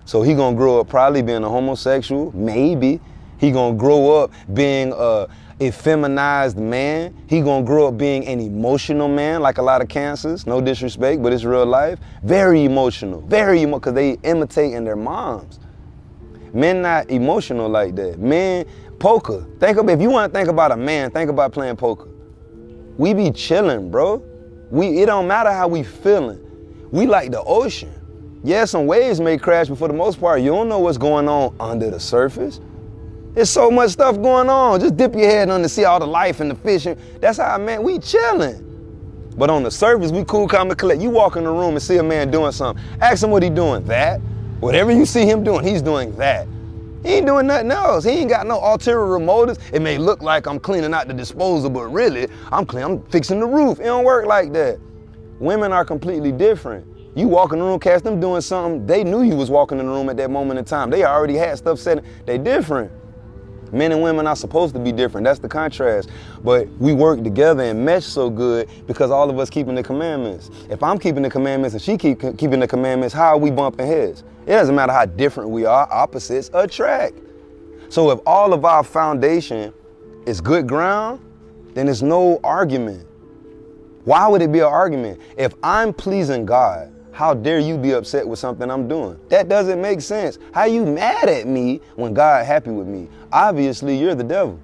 So he going to grow up probably being a homosexual, maybe. He going to grow up being a effeminized man. He gonna grow up being an emotional man, like a lot of cancers, no disrespect, but it's real life. Very emotional, because they imitating their moms. Men not emotional like that. Men, poker. If you wanna think about a man, think about playing poker. We be chilling, bro. It don't matter how we feeling. We like the ocean. Yeah, some waves may crash, but for the most part, you don't know what's going on under the surface. There's so much stuff going on. Just dip your head under, see all the life and the fishing. That's how, man, we chilling. But on the surface, we cool, calm, and collect. You walk in the room and see a man doing something. Ask him what he doing. That. Whatever you see him doing, he's doing that. He ain't doing nothing else. He ain't got no ulterior motives. It may look like I'm cleaning out the disposal, but really, I'm fixing the roof. It don't work like that. Women are completely different. You walk in the room, catch them doing something, they knew you was walking in the room at that moment in time. They already had stuff set. They different. Men and women are supposed to be different. That's the contrast. But we work together and mesh so good because all of us keeping the commandments. If I'm keeping the commandments and she keeping the commandments, how are we bumping heads? It doesn't matter how different we are, opposites attract. So if all of our foundation is good ground, then there's no argument. Why would it be an argument? If I'm pleasing God, how dare you be upset with something I'm doing? That doesn't make sense. How you mad at me when God happy with me? Obviously, you're the devil.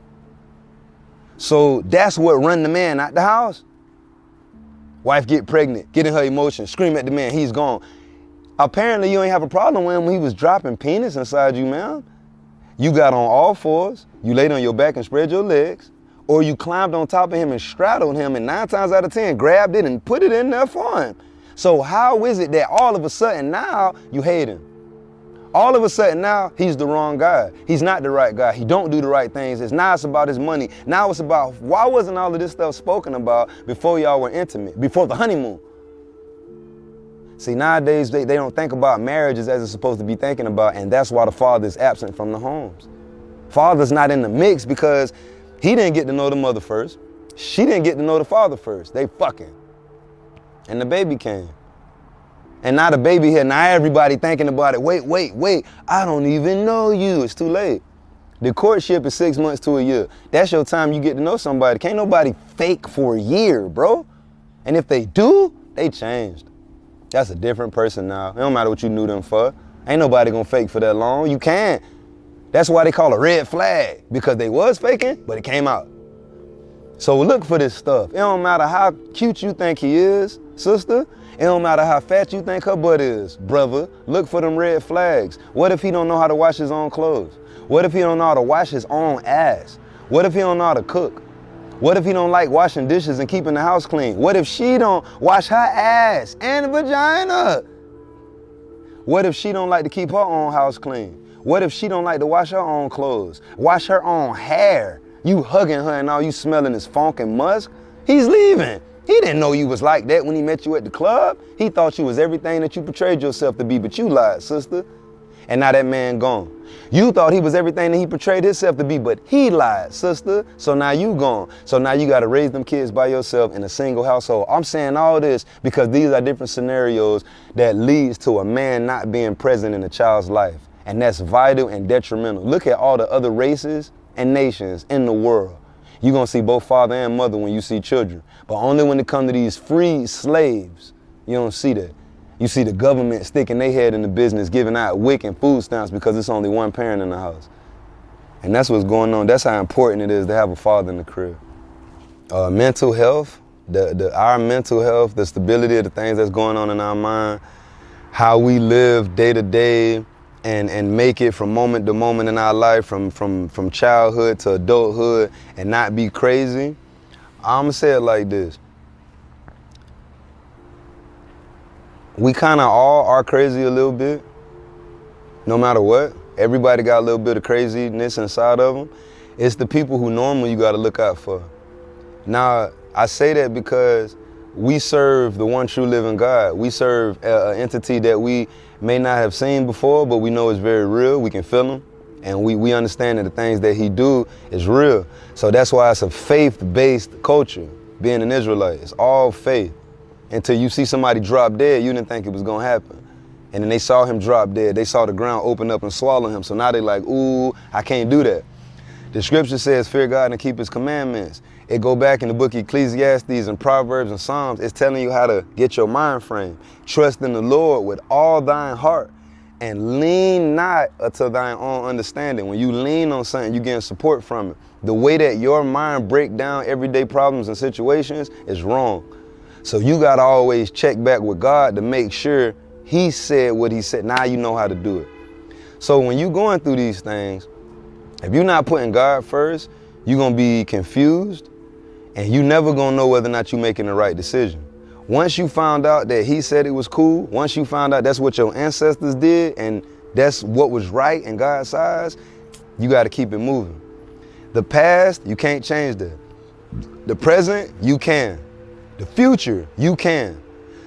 So that's what run the man out the house. Wife get pregnant, get in her emotions, scream at the man, he's gone. Apparently, you ain't have a problem with him when he was dropping penis inside you, man. You got on all fours, you laid on your back and spread your legs, or you climbed on top of him and straddled him, and 9 times out of 10, grabbed it and put it in there for him. So how is it that all of a sudden now you hate him? All of a sudden now he's the wrong guy. He's not the right guy. He don't do the right things. Now it's about his money. Now it's about, why wasn't all of this stuff spoken about before y'all were intimate, before the honeymoon? See, nowadays they don't think about marriages as it's supposed to be thinking about, and that's why the father is absent from the homes. Father's not in the mix because he didn't get to know the mother first. She didn't get to know the father first. They fucking. And the baby came. And now the baby here, now everybody thinking about it. Wait, I don't even know you. It's too late. The courtship is 6 months to a year. That's your time you get to know somebody. Can't nobody fake for a year, bro. And if they do, they changed. That's a different person now. It don't matter what you knew them for. Ain't nobody gonna fake for that long. You can't. That's why they call a red flag, because they was faking, but it came out. So look for this stuff. It don't matter how cute you think he is, sister. It don't matter how fat you think her butt is, brother. Look for them red flags. What if he don't know how to wash his own clothes? What if he don't know how to wash his own ass? What if he don't know how to cook? What if he don't like washing dishes and keeping the house clean? What if she don't wash her ass and vagina? What if she don't like to keep her own house clean? What if she don't like to wash her own clothes? Wash her own hair? You hugging her and all you smelling is funk and musk? He's leaving. He didn't know you was like that when he met you at the club. He thought you was everything that you portrayed yourself to be, but you lied, sister. And now that man gone. You thought he was everything that he portrayed himself to be, but he lied, sister. So now you gone. So now you got to raise them kids by yourself in a single household. I'm saying all this because these are different scenarios that leads to a man not being present in a child's life. And that's vital and detrimental. Look at all the other races and nations in the world. You're going to see both father and mother when you see children. But only when it comes to these free slaves, you don't see that. You see the government sticking their head in the business, giving out WIC and food stamps because it's only one parent in the house. And that's what's going on. That's how important it is to have a father in the crib. Mental health, our mental health, the stability of the things that's going on in our mind, how we live day to day and make it from moment to moment in our life, from childhood to adulthood, and not be crazy. I'm gonna say it like this. We kind of all are crazy a little bit, no matter what. Everybody got a little bit of craziness inside of them. It's the people who normally you got to look out for. Now, I say that because we serve the one true living God. We serve an entity that we may not have seen before, but we know is very real. We can feel him, and we understand that the things that he do is real. So that's why it's a faith-based culture, being an Israelite. It's all faith. Until you see somebody drop dead, you didn't think it was gonna happen. And then they saw him drop dead. They saw the ground open up and swallow him. So now they like, ooh, I can't do that. The scripture says, fear God and keep his commandments. It go back in the book of Ecclesiastes and Proverbs and Psalms. It's telling you how to get your mind frame. Trust in the Lord with all thine heart and lean not unto thine own understanding. When you lean on something, you getting support from it. The way that your mind break down everyday problems and situations is wrong. So you got to always check back with God to make sure he said what he said. Now you know how to do it. So when you're going through these things, if you're not putting God first, you're going to be confused and you never going to know whether or not you're making the right decision. Once you found out that he said it was cool, once you found out that's what your ancestors did and that's what was right in God's eyes, you got to keep it moving. The past, you can't change that. The present, you can. The future, you can.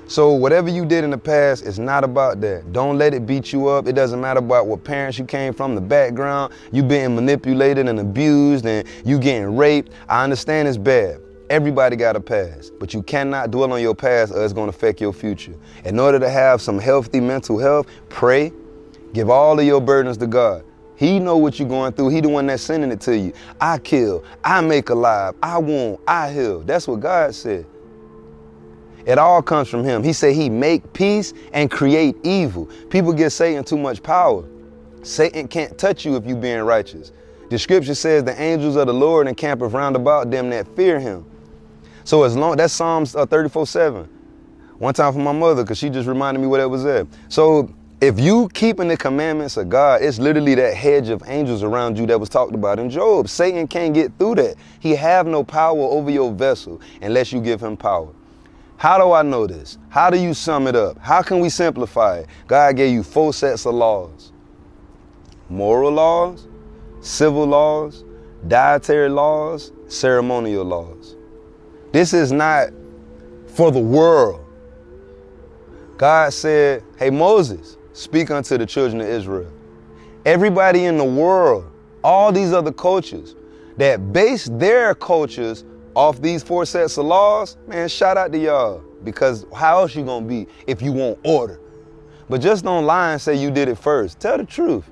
So whatever you did in the past, it's not about that. Don't let it beat you up. It doesn't matter about what parents you came from, the background, you being manipulated and abused and you getting raped. I understand it's bad. Everybody got a past, but you cannot dwell on your past or it's gonna affect your future. In order to have some healthy mental health, pray, give all of your burdens to God. He know what you're going through. He the one that's sending it to you. I kill, I make alive, I wound, I heal. That's what God said. It all comes from him. He said he make peace and create evil. People give Satan too much power. Satan can't touch you if you being righteous. The scripture says the angels of the Lord encamp round about them that fear him. So as long, that's Psalms 34:7. One time for my mother, because she just reminded me what it was at. So if you keeping the commandments of God, it's literally that hedge of angels around you that was talked about in Job. Satan can't get through that. He have no power over your vessel unless you give him power. How do I know this? How do you sum it up? How can we simplify it? God gave you 4 sets of laws. Moral laws, civil laws, dietary laws, ceremonial laws. This is not for the world. God said, hey, Moses, speak unto the children of Israel. Everybody in the world, all these other cultures that base their cultures off these 4 sets of laws, man, shout out to y'all, because how else you gonna be if you want order? But just don't lie and say you did it first. Tell the truth.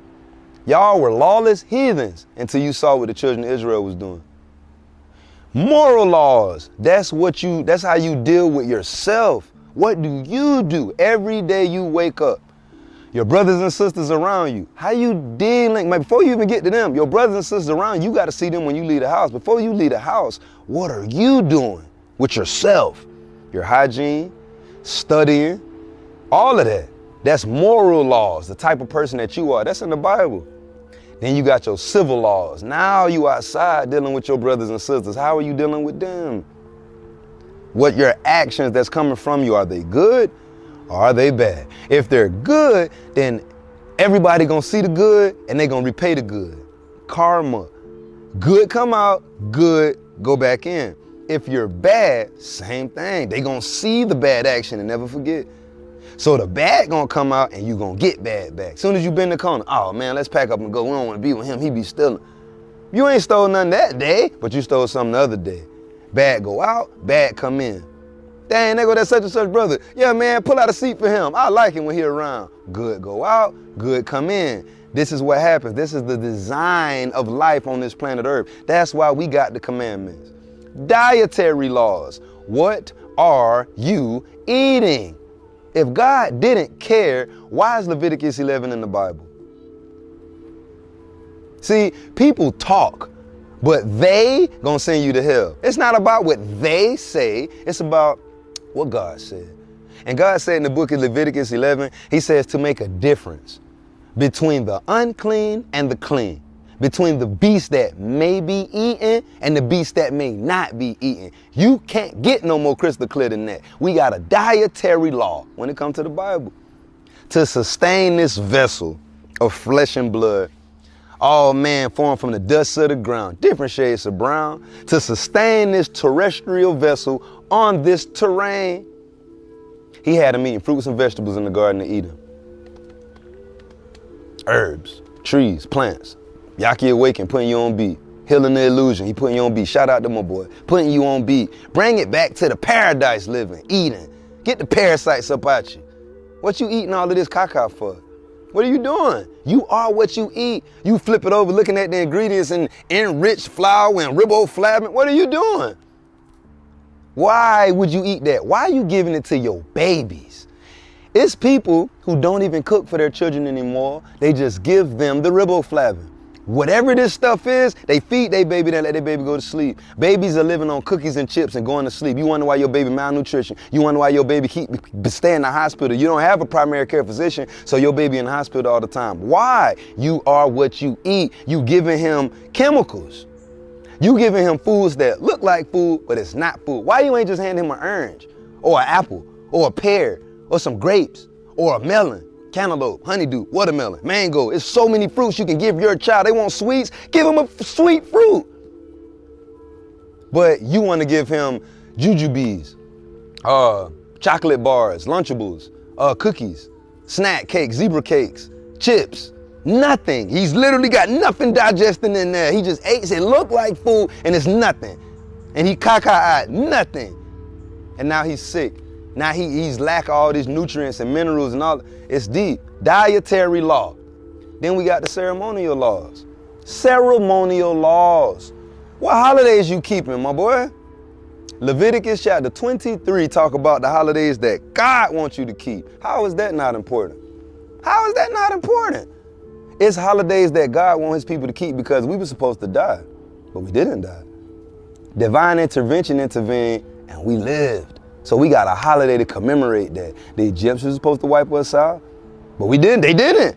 Y'all were lawless heathens until you saw what the children of Israel was doing. Moral laws, that's how you deal with yourself. What do you do every day you wake up? Your brothers and sisters around you, how you dealing? Before you even get to them, your brothers and sisters around you, got to see them when you leave the house. Before you leave the house, what are you doing with yourself? Your hygiene, studying, all of that. That's moral laws, the type of person that you are. That's in the Bible. Then you got your civil laws. Now you outside dealing with your brothers and sisters. How are you dealing with them? What your actions that's coming from you, are they good? Or are they bad? If they're good, then everybody gonna see the good and they gonna repay the good. Karma. Good come out, good go back in. If you're bad, same thing. They gonna see the bad action and never forget. So the bad gonna come out and you gonna get bad back. Soon as you bend the corner, oh man, let's pack up and go. We don't wanna be with him, he be stealing. You ain't stole nothing that day, but you stole something the other day. Bad go out, bad come in. Dang, there go that such and such brother. Yeah, man, pull out a seat for him. I like him when he around. Good go out, good come in. This is what happens. This is the design of life on this planet Earth. That's why we got the commandments. Dietary laws. What are you eating? If God didn't care, why is Leviticus 11 in the Bible? See, people talk, but they gonna send you to hell. It's not about what they say, it's about what God said. And God said in the book of Leviticus 11, he says to make a difference between the unclean and the clean, between the beast that may be eaten and the beast that may not be eaten. You can't get no more crystal clear than that. We got a dietary law when it comes to the Bible to sustain this vessel of flesh and blood. All man formed from the dust of the ground, different shades of brown, to sustain this terrestrial vessel on this terrain. He had him eating fruits and vegetables in the Garden of Eden. Herbs, trees, plants. Yaki Awaken, putting you on beat. Healing the Illusion, he putting you on beat. Shout out to my boy, putting you on beat. Bring it back to the paradise living, eating. Get the parasites up out you. What you eating all of this caca for? What are you doing? You are what you eat. You flip it over looking at the ingredients and enriched flour and riboflavin. What are you doing? Why would you eat that? Why are you giving it to your babies? It's people who don't even cook for their children anymore. They just give them the riboflavin. Whatever this stuff is, they feed their baby, they let their baby go to sleep. Babies are living on cookies and chips and going to sleep. You wonder why your baby malnutrition. You wonder why your baby stay in the hospital. You don't have a primary care physician, so your baby in the hospital all the time. Why? You are what you eat. You giving him chemicals. You giving him foods that look like food, but it's not food. Why you ain't just hand him an orange or an apple or a pear or some grapes or a melon? Cantaloupe, honeydew, watermelon, mango. It's so many fruits you can give your child. They want sweets, give them a sweet fruit. But you want to give him jujubes, chocolate bars, Lunchables, cookies, snack cakes, zebra cakes, chips, nothing. He's literally got nothing digesting in there. He just ate it, looked like food, and it's nothing. And he caca-eyed, nothing. And now he's sick. Now he's lacking all these nutrients and minerals and all. It's deep. Dietary law. Then we got the ceremonial laws. Ceremonial laws. What holidays you keeping, my boy? Leviticus chapter 23 talk about the holidays that God wants you to keep. How is that not important? How is that not important? It's holidays that God wants his people to keep because we were supposed to die, but we didn't die. Divine intervention intervened and we lived. So we got a holiday to commemorate that. The Egyptians were supposed to wipe us out, but we didn't. They didn't.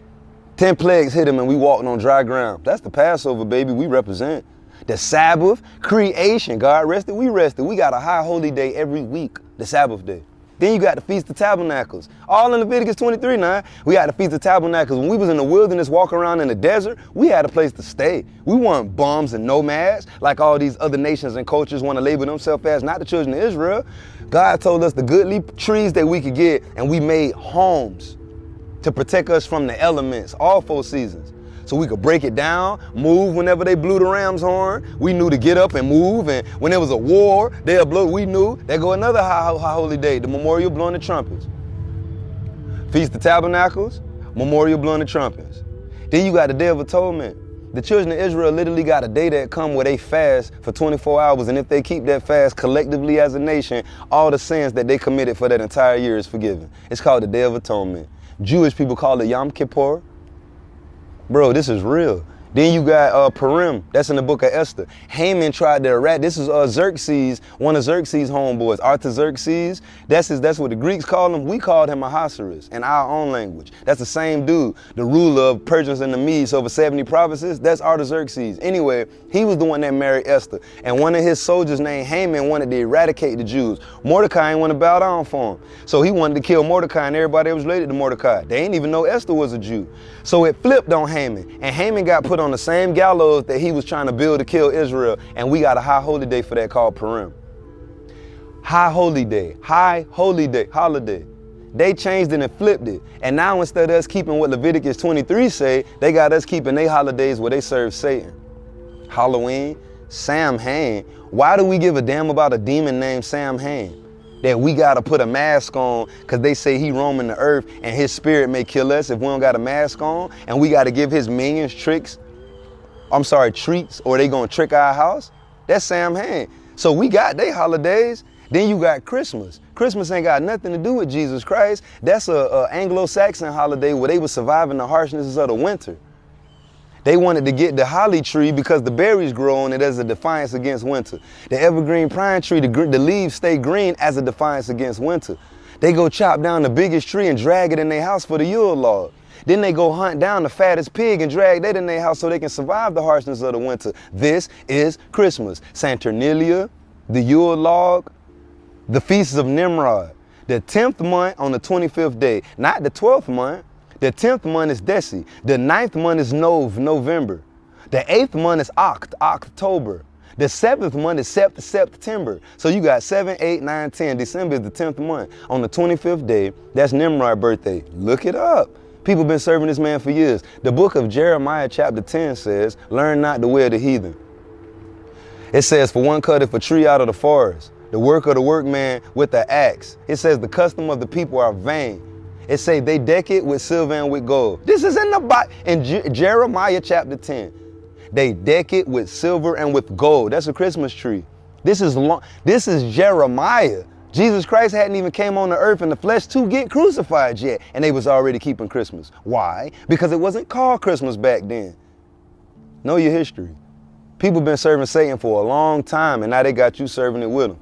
10 plagues hit them and we walked on dry ground. That's the Passover, baby. We represent. the Sabbath, creation. God rested, we rested. We got a high holy day every week, the Sabbath day. Then you got the Feast of Tabernacles. All in Leviticus 23 now. We got the Feast of Tabernacles. When we was in the wilderness walking around in the desert, we had a place to stay. We weren't bums and nomads like all these other nations and cultures want to label themselves as, not the children of Israel. God told us the goodly trees that we could get, and we made homes to protect us from the elements, all 4 seasons. So we could break it down, move whenever they blew the ram's horn. We knew to get up and move, and when there was a war, they'll blow, we knew. There go another high holy day, the memorial blowing the trumpets. Feast of Tabernacles, memorial blowing the trumpets. Then you got the Day of Atonement. The children of Israel literally got a day that come where they fast for 24 hours, and if they keep that fast collectively as a nation, all the sins that they committed for that entire year is forgiven. It's called the Day of Atonement. Jewish people call it Yom Kippur. Bro, this is real. Then you got Purim, that's in the book of Esther. Haman tried to this is Xerxes, one of Xerxes' homeboys, Artaxerxes. That's what the Greeks call him. We called him Ahasuerus in our own language. That's the same dude, the ruler of Persians and the Medes over 70 provinces. That's Artaxerxes. Anyway, he was the one that married Esther. And one of his soldiers named Haman wanted to eradicate the Jews. Mordecai ain't want to bow down for him. So he wanted to kill Mordecai and everybody that was related to Mordecai. They didn't even know Esther was a Jew. So it flipped on Haman. And Haman got put on the same gallows that he was trying to build to kill Israel, and we got a high holy day for that called Purim. High holy day, holiday. They changed it and flipped it, and now instead of us keeping what Leviticus 23 say, they got us keeping their holidays where they serve Satan. Halloween, Samhain. Why do we give a damn about a demon named Samhain? That we got to put a mask on because they say he roaming the earth and his spirit may kill us if we don't got a mask on, and we got to give his minions treats, or they gonna trick our house? That's Samhain. So we got they holidays. Then you got Christmas. Christmas ain't got nothing to do with Jesus Christ. That's a Anglo-Saxon holiday where they were surviving the harshness of the winter. They wanted to get the holly tree because the berries grow on it as a defiance against winter. The evergreen pine tree, the leaves stay green as a defiance against winter. They go chop down the biggest tree and drag it in their house for the Yule log. Then they go hunt down the fattest pig and drag that in their house so they can survive the harshness of the winter. This is Christmas. Saturnalia, the Yule log, the feasts of Nimrod. The 10th month on the 25th day, not the 12th month. The 10th month is Deci. The 9th month is November. The 8th month is October. The 7th month is September. So you got 7, 8, 9, 10. December is the 10th month. On the 25th day, that's Nimrod's birthday. Look it up. People been serving this man for years. The book of Jeremiah chapter 10 says, learn not the way of the heathen. It says, for one cutteth a tree out of the forest, the work of the workman with the axe. It says the custom of the people are vain. It say they deck it with silver and with gold. This is in the Bible, in Jeremiah chapter 10. They deck it with silver and with gold. That's a Christmas tree. This is Jeremiah. Jesus Christ hadn't even came on the earth in the flesh to get crucified yet, and they was already keeping Christmas. Why? Because it wasn't called Christmas back then. Know your history. People been serving Satan for a long time, and now they got you serving it with them.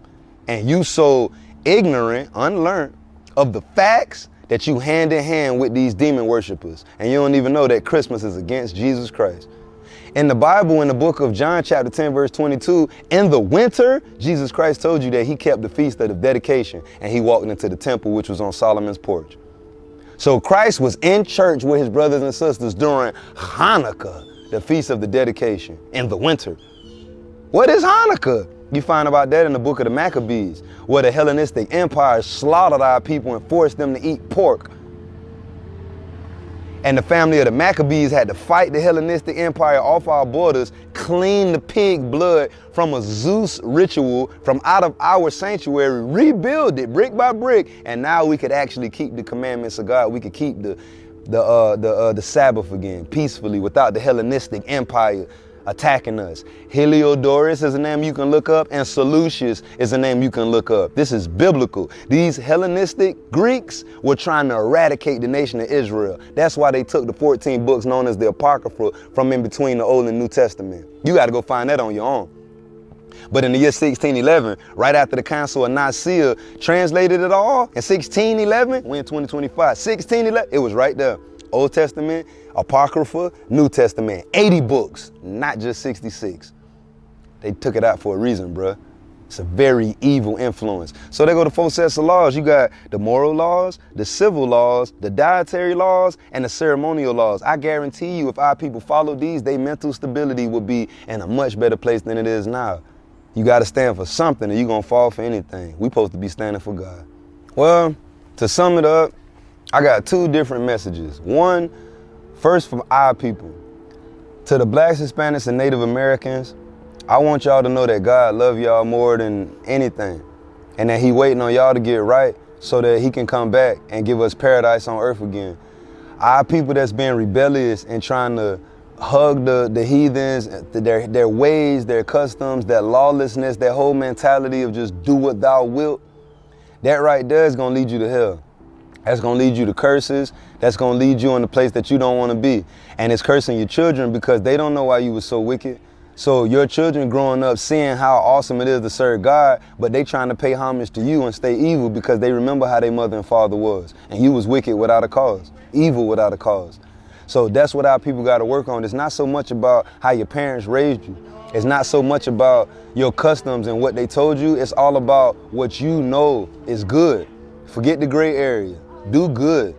And you so ignorant, unlearned of the facts that you hand in hand with these demon worshipers, and you don't even know that Christmas is against Jesus Christ. In the Bible, in the book of John chapter 10 verse 22, in the winter, Jesus Christ told you that he kept the feast of the dedication, and he walked into the temple, which was on Solomon's porch. So Christ was in church with his brothers and sisters during Hanukkah, the feast of the dedication, in the winter. What is Hanukkah? You find about that in the book of the Maccabees, where the Hellenistic Empire slaughtered our people and forced them to eat pork. And the family of the Maccabees had to fight the Hellenistic Empire off our borders, clean the pig blood from a Zeus ritual from out of our sanctuary, rebuild it brick by brick, and now we could actually keep the commandments of God. We could keep the Sabbath again peacefully without the Hellenistic Empire attacking us. Heliodorus is a name you can look up, and Seleucus is a name you can look up. This is biblical. These Hellenistic Greeks were trying to eradicate the nation of Israel. That's why they took the 14 books known as the Apocrypha from in between the Old and New Testament. You got to go find that on your own. But in the year 1611, right after the Council of Nicaea translated it all, in 1611, we're in 2025, 1611, it was right there. Old Testament, Apocrypha, New Testament, 80 books, not just 66. They took it out for a reason, bruh. It's a very evil influence. So they go to 4 sets of laws. You got the moral laws, the civil laws, the dietary laws, and the ceremonial laws. I guarantee you, if our people follow these, their mental stability will be in a much better place than it is now. You got to stand for something or you're going to fall for anything. We supposed to be standing for God. Well, to sum it up, I got 2 different messages. One, first from our people. To the blacks, Hispanics, and Native Americans, I want y'all to know that God loves y'all more than anything, and that he waiting on y'all to get right so that he can come back and give us paradise on earth again. Our people that's been rebellious and trying to hug the heathens, their ways, their customs, their lawlessness, their whole mentality of just do what thou wilt, that right there is gonna lead you to hell. That's gonna lead you to curses. That's gonna lead you in a place that you don't wanna be. And it's cursing your children because they don't know why you were so wicked. So your children growing up seeing how awesome it is to serve God, but they trying to pay homage to you and stay evil because they remember how their mother and father was. And you was wicked without a cause, evil without a cause. So that's what our people gotta work on. It's not so much about how your parents raised you. It's not so much about your customs and what they told you. It's all about what you know is good. Forget the gray area. Do good.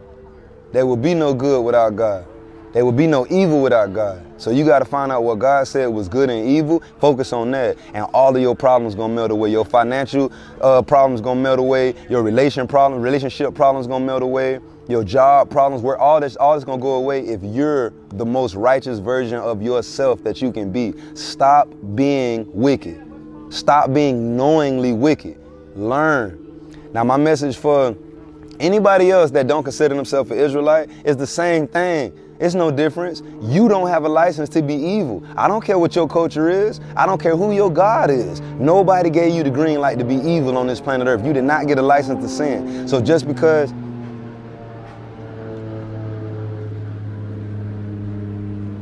There will be no good without God. There will be no evil without God. So you got to find out what God said was good and evil. Focus on that, and all of your problems gonna melt away. Your financial problems gonna melt away. Your relationship problems gonna melt away. Your job problems, where all this gonna go away if you're the most righteous version of yourself that you can be. Stop being wicked. Stop being knowingly wicked. Learn. Now my message for anybody else that don't consider themselves an Israelite is the same thing. It's no difference. You don't have a license to be evil. I don't care what your culture is. I don't care who your God is. Nobody gave you the green light to be evil on this planet Earth. You did not get a license to sin. So just because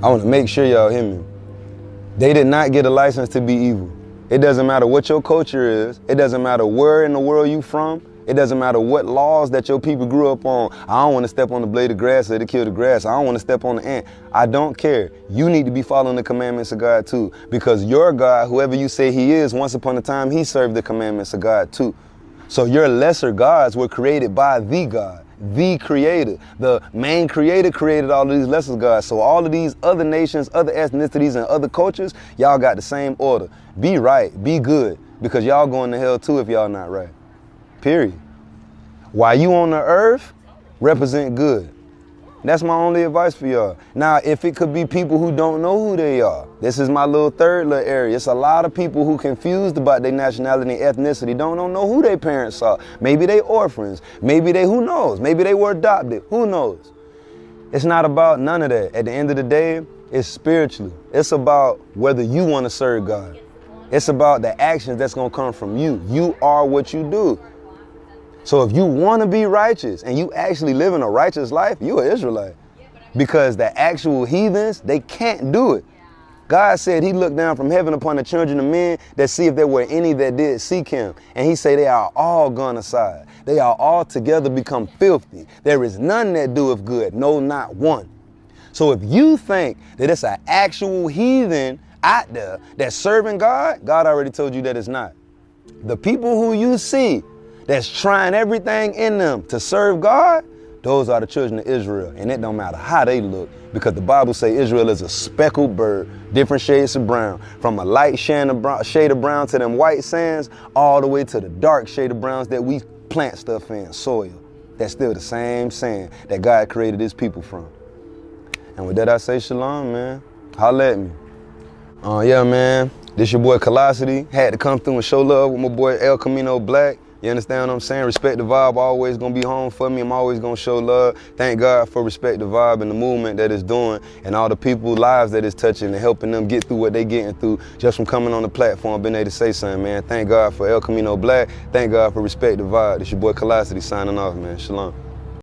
I want to make sure y'all hear me. They did not get a license to be evil. It doesn't matter what your culture is. It doesn't matter where in the world you from. It doesn't matter what laws that your people grew up on. I don't want to step on the blade of grass or to kill the grass. I don't want to step on the ant. I don't care. You need to be following the commandments of God too. Because your God, whoever you say he is, once upon a time, he served the commandments of God too. So your lesser gods were created by the God, the creator. The main creator created all of these lesser gods. So all of these other nations, other ethnicities, and other cultures, y'all got the same order. Be right, be good, because y'all going to hell too if y'all not right. Period. While you on the earth, represent good. That's my only advice for y'all. Now, if it could be people who don't know who they are, this is my third little area. It's a lot of people who confused about their nationality and ethnicity, don't know who their parents are. Maybe they orphans. Maybe they, who knows? Maybe they were adopted. Who knows? It's not about none of that. At the end of the day, it's spiritually. It's about whether you want to serve God. It's about the actions that's going to come from you. You are what you do. So if you want to be righteous and you actually live in a righteous life, you're an Israelite. Because the actual heathens, they can't do it. God said he looked down from heaven upon the children of men that see if there were any that did seek him. And he said they are all gone aside. They are all together become filthy. There is none that doeth good, no, not one. So if you think that it's an actual heathen out there that's serving God, God already told you that it's not. The people who you see that's trying everything in them to serve God, those are the children of Israel. And it don't matter how they look, because the Bible says Israel is a speckled bird, different shades of brown, from a light shade of brown to them white sands, all the way to the dark shade of browns that we plant stuff in, soil. That's still the same sand that God created his people from. And with that, I say shalom, man. Holla at me. Yeah, man. This your boy KALLOSITY. Had to come through and show love with my boy El Camino Black. You understand what I'm saying? Respect the vibe, always gonna be home for me. I'm always gonna show love. Thank God for Respect the Vibe and the movement that it's doing and all the people's lives that it's touching and helping them get through what they getting through just from coming on the platform, being able to say something, man. Thank God for El Camino Black. Thank God for Respect the Vibe. This your boy KALLOSITY signing off, man. Shalom.